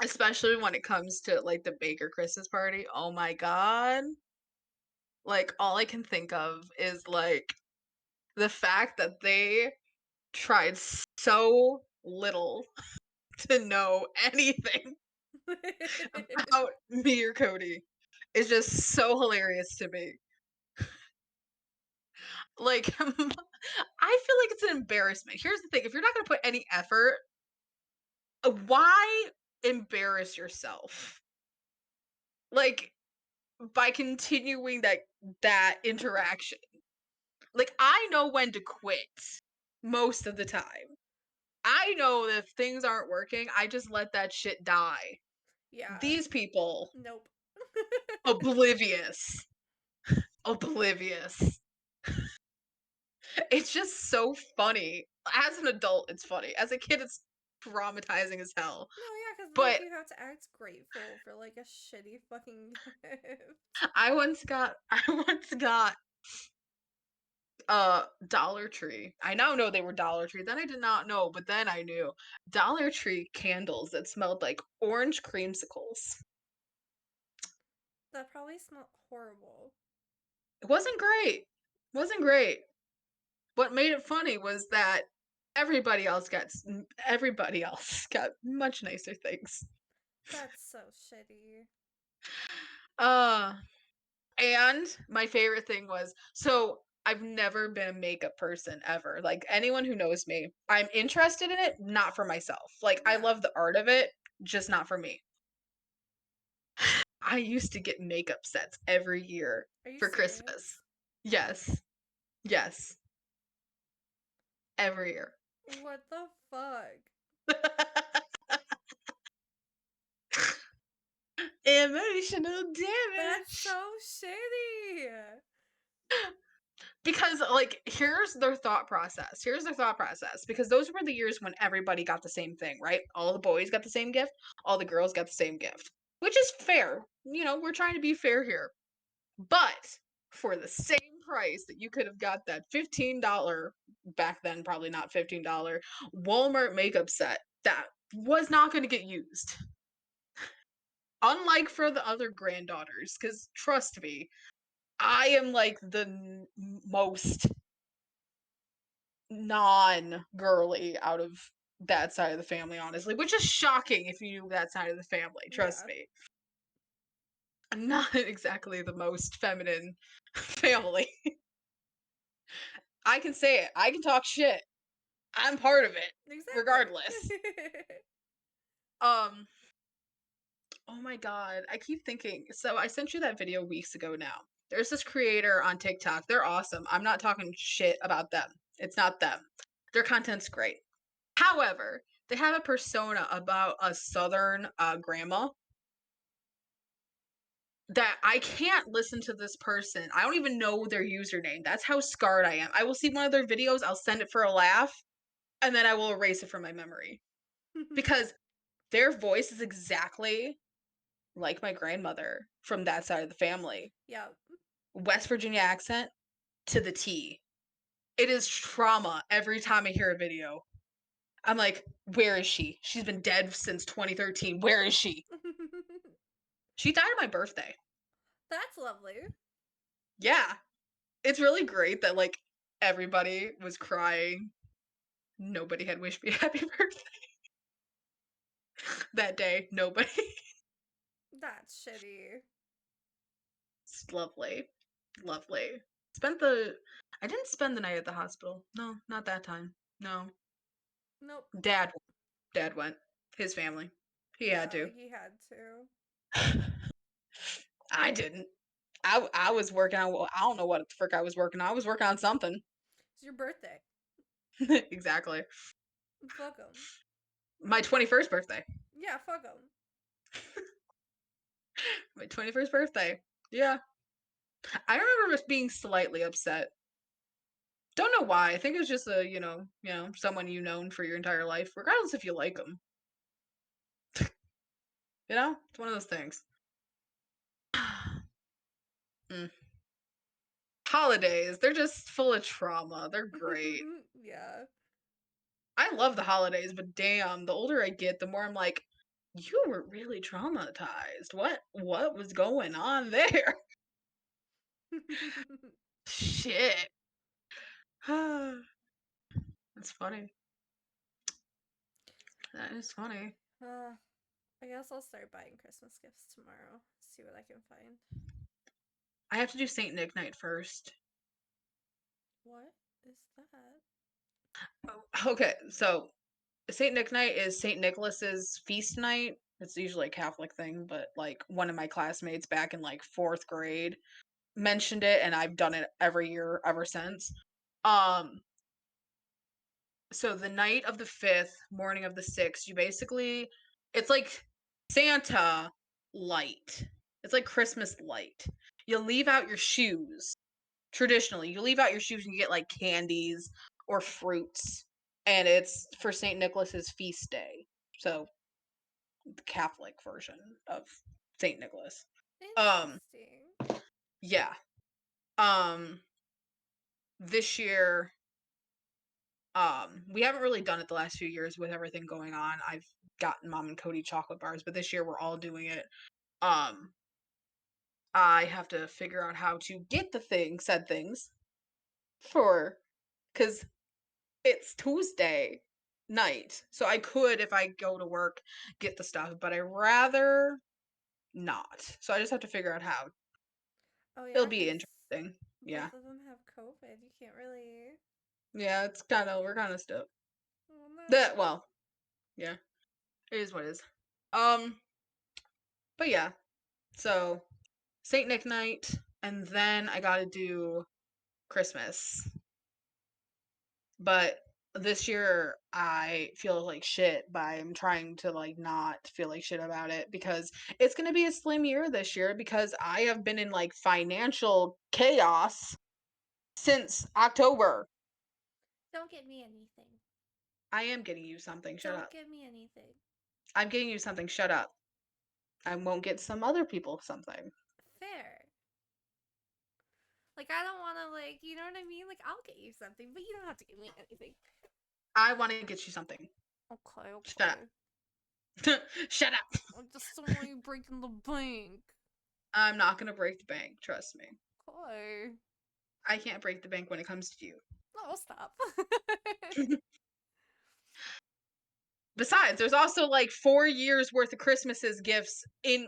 especially when it comes to like the Baker Christmas party. Oh my god. Like all I can think of is like the fact that they tried so little to know anything about me or Cody is just so hilarious to me. Like, I feel like it's an embarrassment. Here's the thing: if you're not going to put any effort, why embarrass yourself? Like by continuing that interaction. Like I know when to quit most of the time. I know that if things aren't working, I just let that shit die. Yeah. These people Nope. oblivious. Oblivious. It's just so funny. As an adult, it's funny. As a kid, it's traumatizing as hell. No, yeah, because like But you have to act grateful for like a shitty fucking gift. I once got Dollar Tree. I now know they were Dollar Tree. Then I did not know, but then I knew. Dollar Tree candles that smelled like orange creamsicles. That probably smelled horrible. It wasn't great. Wasn't great. What made it funny was that everybody else got much nicer things. That's so shitty. Uh and my favorite thing was so I've never been a makeup person ever. Like anyone who knows me, I'm interested in it, not for myself. Like I Yeah. love the art of it, just not for me. I used to get makeup sets every year Are you for Christmas. serious? Yes. Yes. Every year. What the fuck? Emotional That's damage. so shitty. Because like here's their thought process. Here's their thought process because those were the years when everybody got the same thing, right? All the boys got the same gift, all the girls got the same gift, which is fair. You know, we're trying to be fair here. But for the same price that you could have got that $15 back then, probably not $15 Walmart makeup set that was not going to get used. Unlike for the other granddaughters, because trust me, I am like the most non-girly out of that side of the family, honestly, which is shocking if you knew that side of the family. Trust Yeah. me, I'm not exactly the most feminine family. I can say it. I can talk shit. I'm part of it, Exactly. regardless. Um. Oh my god, I keep thinking. So I sent you that video weeks ago now. There's this creator on TikTok. They're awesome. I'm not talking shit about them. It's not them. Their content's great. However, they have a persona about a southern grandma that I can't listen to this person. I don't even know their username. That's how scarred I am. I will see one of their videos, I'll send it for a laugh, and then I will erase it from my memory because their voice is exactly like my grandmother from that side of the family. Yeah. West Virginia accent to the T. It is trauma every time I hear a video. I'm like, where is she? She's been dead since 2013. Where is she? She died on my birthday. That's lovely. Yeah. It's really great that like everybody was crying. Nobody had wished me happy birthday that day. Nobody. That's shitty. It's lovely. Lovely. Spent the I didn't spend the night at the hospital. No, not that time. No. Nope. Dad Dad went. His family. He had Yeah, to. he had to. I didn't. I was working on I don't know what the frick I was working on. I was working on something. It's your birthday. Exactly. Fuck him. My 21st birthday. Yeah, fuck him. My 21st birthday. Yeah. I remember just being slightly upset. Don't know why. I think it was just a, someone you known for your entire life, regardless if you like them. It's one of those things. Mm. Holidays, they're just full of trauma. They're great. Yeah. I love the holidays, but damn, the older I get, the more I'm like, you were really traumatized. What was going on there? Shit. That's funny. That is funny. uh, I guess I'll start buying Christmas gifts tomorrow. See what I can find. I have to do Saint Nick night first. What is that? Oh, okay, so Saint Nick night is Saint Nicholas's feast night. It's usually a Catholic thing, but like one of my classmates back in like fourth grade mentioned it, and I've done it every year ever since. Um, so the night of the 5th, morning of the 6th, you basically it's like Santa light. It's like Christmas light. You leave out your shoes. Traditionally, you leave out your shoes and you get like candies or fruits, and it's for St. Nicholas's feast day. So the Catholic version of St. Nicholas. Um, Interesting. yeah. Um, this year, we haven't really done it the last few years with everything going on. I've gotten Mom and Cody chocolate bars, but this year we're all doing it. Um, I have to figure out how to get said things for, because it's Tuesday night. So I could, if I go to work, get the stuff, but I rather not. So I just have to figure out how. Oh It'll yeah, be because interesting. Yeah. both of them have COVID. You can't really. Yeah, we're kind of stoked. Oh That, no. well, yeah, it is what it is. Um, but yeah, so Saint Nick night, and then I gotta do Christmas. But this year I feel like shit, but I'm trying to like not feel like shit about it because it's gonna be a slim year this year because I have been in like financial chaos since October. Don't get me anything. I am getting you something. Shut Don't up. get me anything. I'm getting you something. Shut up. I won't get some other people something. Fair. Like I don't want to like, you know what I mean? Like I'll get you something, but you don't have to give me anything. I want to get you something. Okay, Shut okay. up. Shut up. I just don't want you breaking the bank. I'm not gonna break the bank. Trust me. Okay. I can't break the bank when it comes to you. No, stop. Besides, there's also like 4 years worth of Christmas's gifts in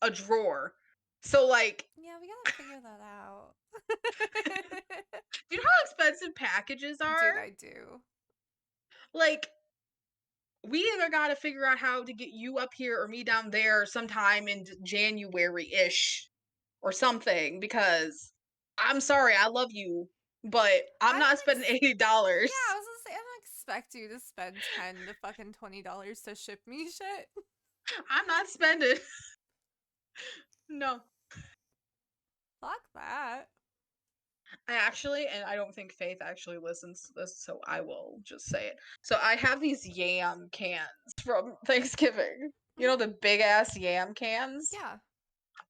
a drawer. So like, Yeah, we gotta figure that out. you know how expensive packages are? Dude, I do. Like, we either got to figure out how to get you up here or me down there sometime in January ish. or something because I'm sorry, I love you, but I'm I not don't spending ex- Yeah, $80. I was gonna say I don't expect you to spend 10 to fucking $20 to ship me shit. I'm not spending. No. Fuck that. I actually, and I don't think Faith actually listens to this, so I will just say it. So I have these yam cans from Thanksgiving. You Hmm. know the big ass yam cans? Yeah.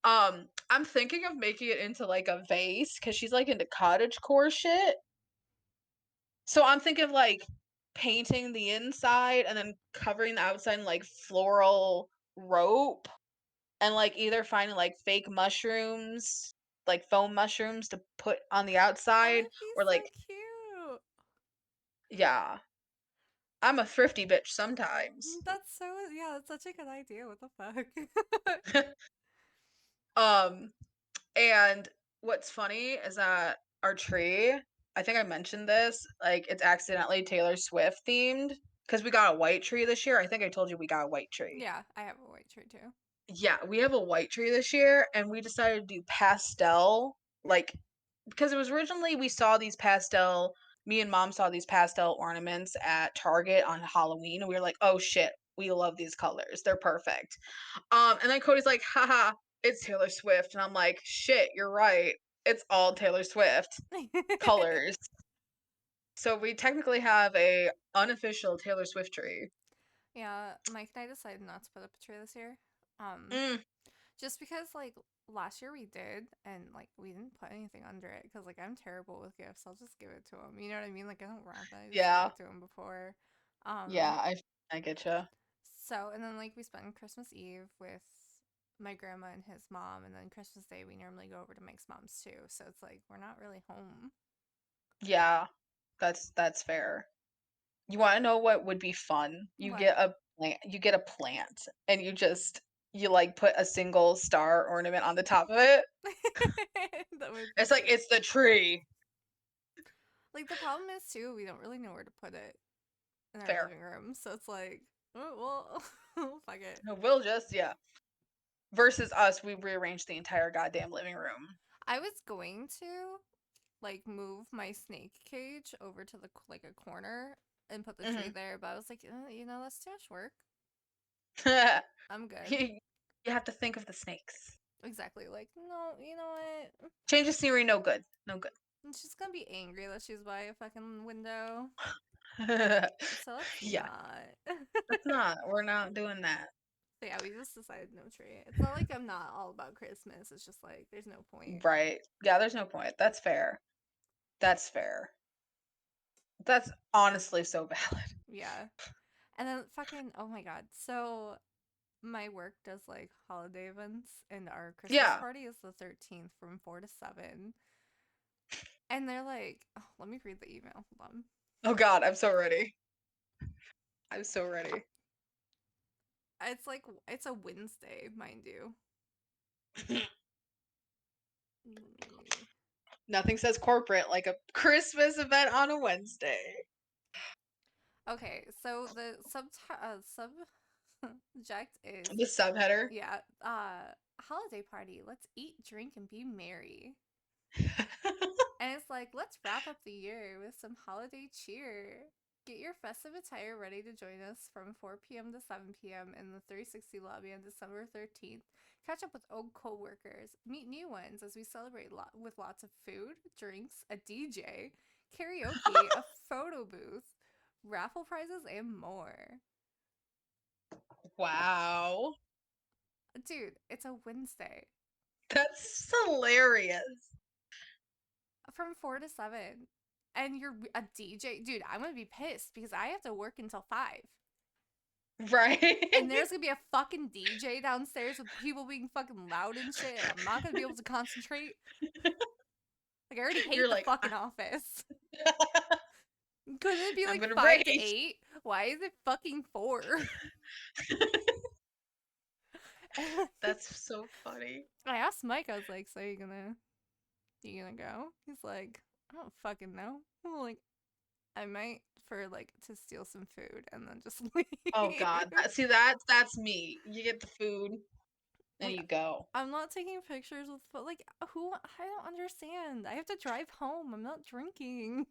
I'm thinking of making it into like a vase because she's like into cottage core shit. So I'm thinking of like painting the inside and then covering the outside in like floral rope and like either finding like fake mushrooms, like foam mushrooms to put on the That outside would be or so like cute. yeah. I'm a thrifty bitch sometimes. That's so, yeah, that's such a good idea. What the fuck? um and what's funny is that our tree, I think I mentioned this, like it's accidentally Taylor Swift themed because we got a white tree this year. I think I told you we got a white tree. Yeah, I have a white shirt too. Yeah, we have a white tree this year and we decided to do pastel like because it was originally we saw these pastel me and mom saw these pastel ornaments at Target on Halloween and we were like, "Oh shit, we love these colors. They're perfect." And then Cody's like, "Haha, it's Taylor Swift." And I'm like, "Shit, you're right. It's all Taylor Swift colors." So we technically have a unofficial Taylor Swift tree. Yeah, Mike and I decided not to put up a tree this year. Um, Mm, just because like last year we did, and like we didn't put anything under it because like I'm terrible with gifts. I'll just give it to him. You know what I mean? Like I don't wrap it. I just give yeah. it to him before. Yeah, Um, I get you. so and then like we spent Christmas Eve with my grandma and his mom, and then Christmas Day we normally go over to Mike's mom's too. So it's like we're not really home. Yeah, that's fair. You want to know what would be fun? What? You get a plant and you like put a single star ornament on the top of it. That would be It's like cute. it's the tree. Like the problem is too, we don't really know where to put it in our Fair. living room. So it's like, oh well, fuck it. No, we'll just yeah. Versus us, we rearranged the entire goddamn living room. I was going to like move my snake cage over to the like a corner and put the tree Hmm. there, but I was like, that's too much work. I'm good. you, you have to think of the snakes. Exactly. Like, no, you know what? Change of scenery, no good. No good. She's gonna be angry that she's by a fucking window. So let's Yeah, not. that's not. We're not doing that. But yeah, we just decided no tree. It's not like I'm not all about Christmas. It's just like there's no point. Right. Yeah, there's no point. That's fair. That's fair. That's honestly so valid. Yeah. And then fucking oh my god. So my work does like holiday events and our Christmas Yeah. party is the 13th from 4 to 7. And they're like, oh, let me read the email. Hold on. Oh God, I'm so ready. I'm so ready. It's like it's a Wednesday, mind you. Let me. Nothing says corporate like a Christmas event on a Wednesday. Okay, so the subject is The subheader. yeah, holiday party. Let's eat, drink and be merry. And it's like, let's wrap up the year with some holiday cheer. Get your festive attire ready to join us from 4 p.m. to 7 p.m. in the 360 lobby on December 13th. Catch up with old coworkers, meet new ones as we celebrate with lots of food, drinks, a DJ, karaoke, a photo booth, raffle prizes, and more. Wow. Dude, it's a Wednesday That's hilarious. from 4 to 7. And you're a DJ. Dude, I'm going to be pissed because I have to work until 5. Right? And there's gonna be a fucking DJ downstairs with people being fucking loud and shit, and I'm not gonna be able to concentrate. Like I already You're hate the like, fucking office. Couldn't it be I'm like gonna 5 to rage. 8? Why is it fucking 4? That's so funny. I asked Mike, I was like, so you gonna go? He's like, I don't fucking know. I'm like, I might for like to steal some food and then just Oh leave. God. See that's me. You get the food. and Like, you go. I'm not taking pictures with like who I don't understand. I have to drive home. I'm not drinking.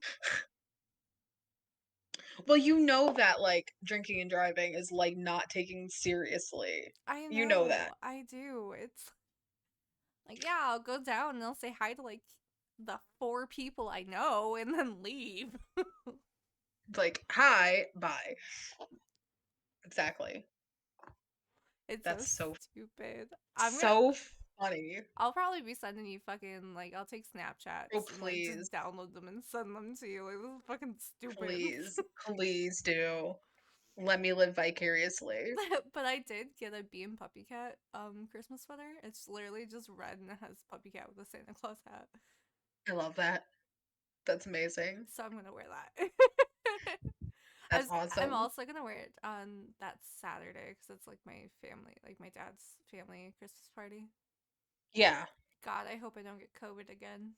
Well, you know that, like, drinking and driving is, like, not taken seriously. I You know that. know. I do. It's like, yeah, I'll go down and I'll say hi to like the four people I know and then leave. Like, "Hi, bye." Exactly. It's so That's so stupid. so funny. I'll probably be sending you fucking like I'll take Oh, Snapchats and like just please. download them and send them to you. Like this is fucking stupid. Please. Please do. Let me live vicariously. But I did get a Bee and Puppy Cat Christmas sweater. It's literally just red and it has Puppy Cat with a Santa Claus hat. I love that. That's amazing. So I'm gonna wear that. That's I'm awesome. also gonna wear it on that Saturday because it's like my family, like my dad's family Christmas party. Yeah. God, I hope I don't get COVID again.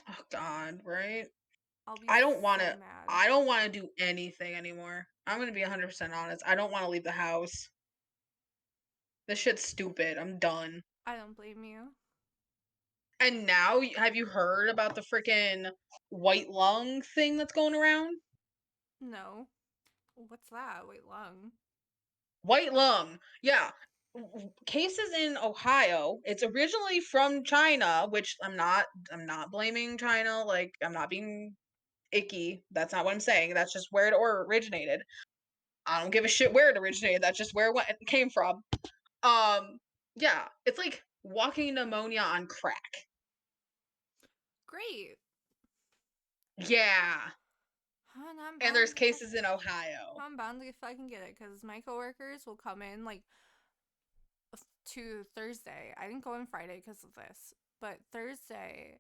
Oh god, right? I'll be I don't so wanna mad. I don't wanna do anything anymore. I'm gonna be 100% honest. I don't wanna leave the house. This shit's stupid. I'm done. I don't blame you. And now, have you heard about the freaking white lung thing that's going around? No. What's that? Wait, lung. White lung. Yeah. Cases in Ohio. It's originally from China, which I'm not blaming China, like I'm not being icky. That's not what I'm saying. That's just where it originated. I don't give a shit where it originated. That's just where it came from. Yeah, it's like walking pneumonia on crack. Great. Yeah. And I'm And bound there's to fuck. cases in Ohio. I'm bound to fucking get it because my coworkers will come in like to Thursday. I didn't go on Friday because of this, but Thursday,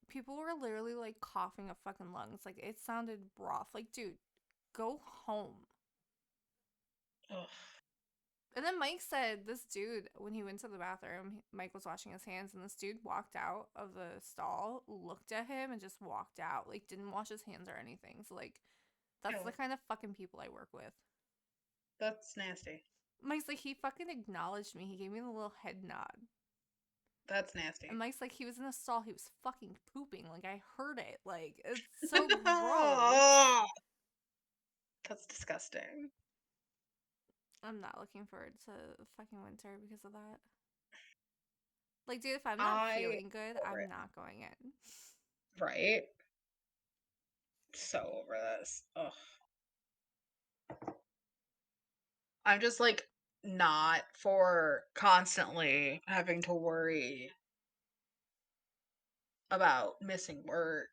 people were literally like coughing up fucking lungs. Like it sounded rough. Like, dude, go home. Ugh. And then Mike said this dude, when he went to the bathroom, Mike was washing his hands, and this dude walked out of the stall, looked at him, and just walked out. Like, didn't wash his hands or anything. So, like, that's the Ew. kind of fucking people I work with. That's nasty. Mike's like, he fucking acknowledged me. He gave me the little head nod. That's And nasty. Mike's like, he was in a stall. He was fucking pooping. Like, I heard it. Like, it's so gross. That's disgusting. I'm not looking forward to fucking winter because of that. Like, dude, if I'm not I feeling good, over I'm it. not going in. Right? So over this. Ugh. I'm just like not for constantly having to worry about missing work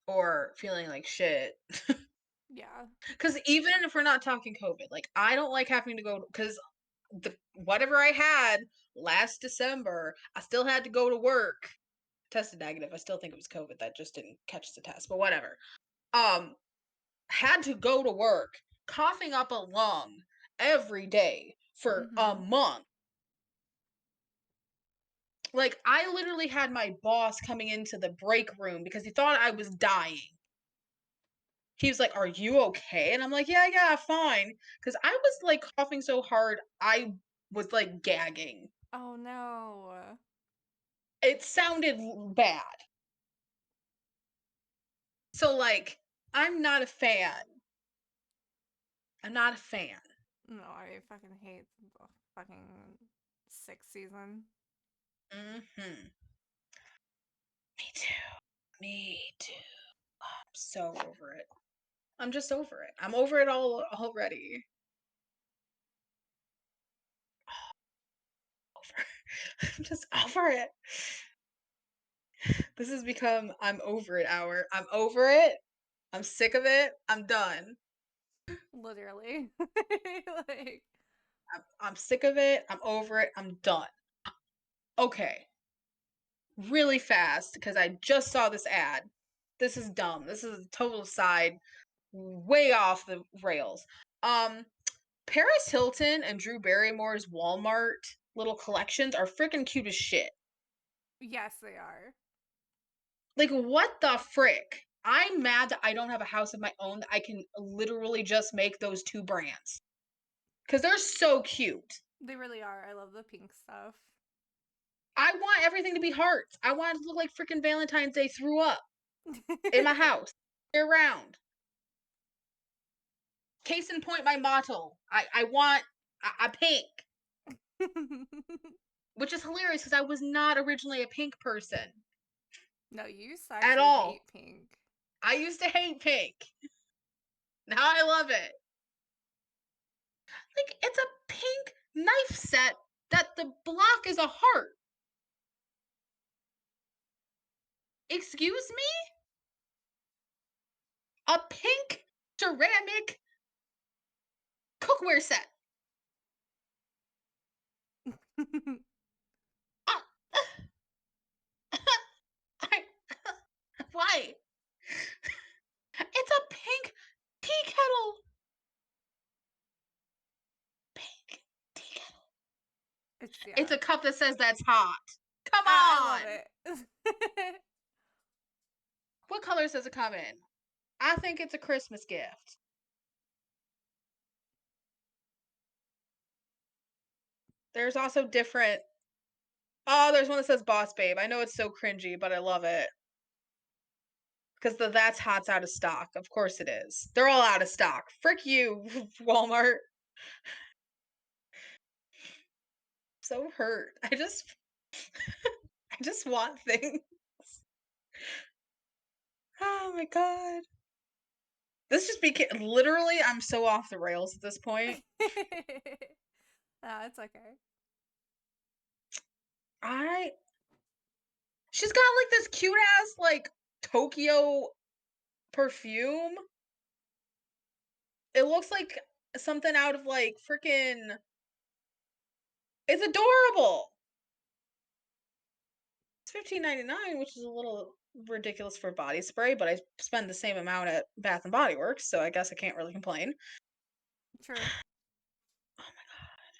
or feeling like shit. Yeah. Because even if we're not talking COVID, like I don't like having to go because whatever I had last December, I still had to go to work. Tested negative. I still think it was COVID that just didn't catch the test, but whatever. Um, had to go to work, coughing up a lung every day for a Mm-hmm. month. Like I literally had my boss coming into the break room because he thought I was dying. He was like, "Are you okay?" And I'm like, "Yeah, yeah, fine." Because I was like coughing so hard, I was like gagging. Oh no. It sounded bad. So like, I'm not a fan. I'm not a fan. No, I fucking hate the fucking sixth season. Hmm. Me too. Me too. I'm so over it. I'm just over it. I'm over it all already. Over. I'm just over it. This has become I'm over it hour. I'm over it. I'm sick of it. I'm done. Literally. Like, I'm sick of it. I'm over it. I'm done. Okay. Really fast because I just saw this ad. This is dumb. This is a total side, way off the rails. Um, Paris Hilton and Drew Barrymore's Walmart little collections are freaking cute as shit. yes, they are. Like, what the frick? I'm mad that I don't have a house of my own that I can literally just make those two brands. Because they're so cute. They really are. I love the pink stuff. I want everything to be hearts. I want it to look like freaking Valentine's Day threw up in my house year round. Case in point, my motto. I want a pink, which is hilarious because I was not originally a pink person No, you used to at actually all. hate pink. I used to hate pink. Now I love it. Like, it's a pink knife set that the block is a heart. Excuse me? A pink ceramic cookware set. Uh, I, why? It's a pink tea kettle. Pink tea kettle. It's It's yeah. a cup that says that's hot. Come I love on. it. What colors does it come in? I think it's a Christmas gift. There's also different. Oh, there's one that says Boss Babe. I know it's so cringy, but I love it. Because the That's Hot's out of stock. Of course it is. They're all out of stock. Frick you, Walmart. So hurt. I just want things. Oh my god. This just became literally I'm so off the rails at this point. It's okay. I She's got like this cute ass like Tokyo perfume. It looks like something out of like freaking it's adorable. It's $15.99, which is a little ridiculous for body spray, but I spend the same amount at Bath and Body Works, so I guess I can't really complain. True. Oh my god.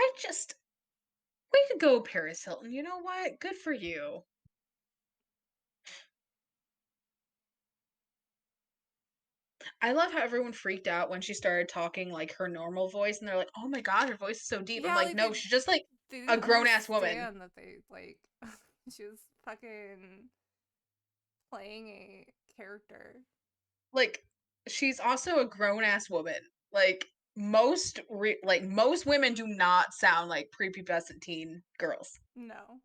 I just way to go, Paris Hilton. You know what? Good for you. I love how everyone freaked out when she started talking like her normal voice, and they're like, "Oh my god, her voice is so deep." I'm Yeah, like, like "No, she's just like they a didn't grown ass woman. understand that they like she was fucking playing a character. Like, she's also a grown ass woman. Like most women do not sound like prepubescent teen girls. No.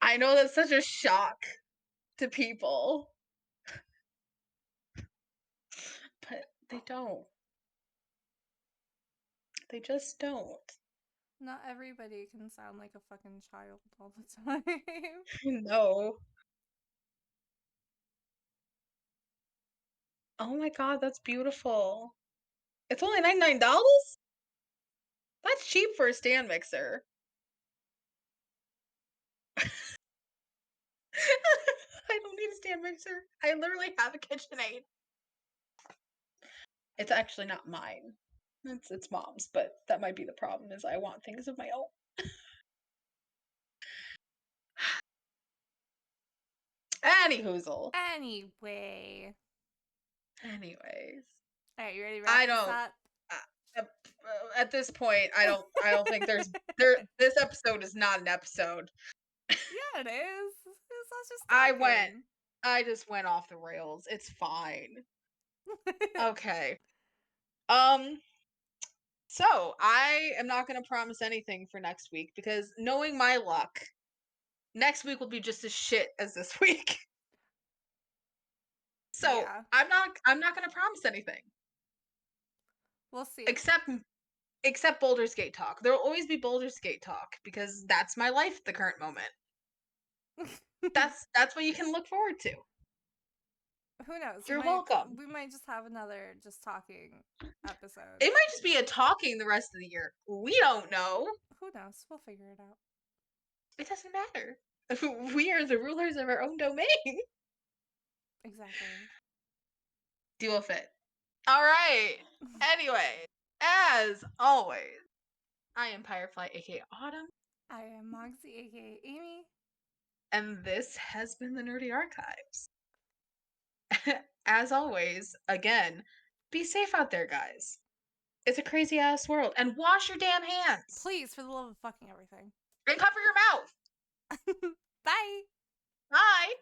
I know that's such a shock to people, but they don't. They just don't. Not everybody can sound like a fucking child all the time. No. Oh my god, that's beautiful. It's only $99? That's cheap for a stand mixer. I don't need a stand mixer. I literally have a KitchenAid. It's actually not mine. It's mom's, but that might be the problem is I want things of my own. Any hoozle. Anyway. Anyways, Alright, you ready to wrap I this don't. up? Uh, at this point, I don't think there's there. This episode is not an episode. Yeah, it is. It's us just I went. talking. I just went off the rails. It's fine. Okay. Um. So I am not going to promise anything for next week because knowing my luck, next week will be just as shit as this week. So Yeah. I'm not going to promise anything We'll see. except Boulder's Gate talk. There'll always be Boulder's Gate talk because that's my life at the current moment. That's what you can look forward to. Who knows? You're welcome. We might just have another just talking episode. It might just be a talking the rest of the year. We don't know. Who knows? We'll figure it out. It doesn't matter. We are the rulers of our own domain. Exactly. Deal with it. All right. Anyway, as always, I am Firefly, aka Autumn, I am Moxie, aka Amy. and this has been the Nerdy Archives. As always, again, be safe out there, guys. It's a crazy ass world. And wash your damn hands. Please, for the love of fucking everything. And cover your mouth. Bye. Bye.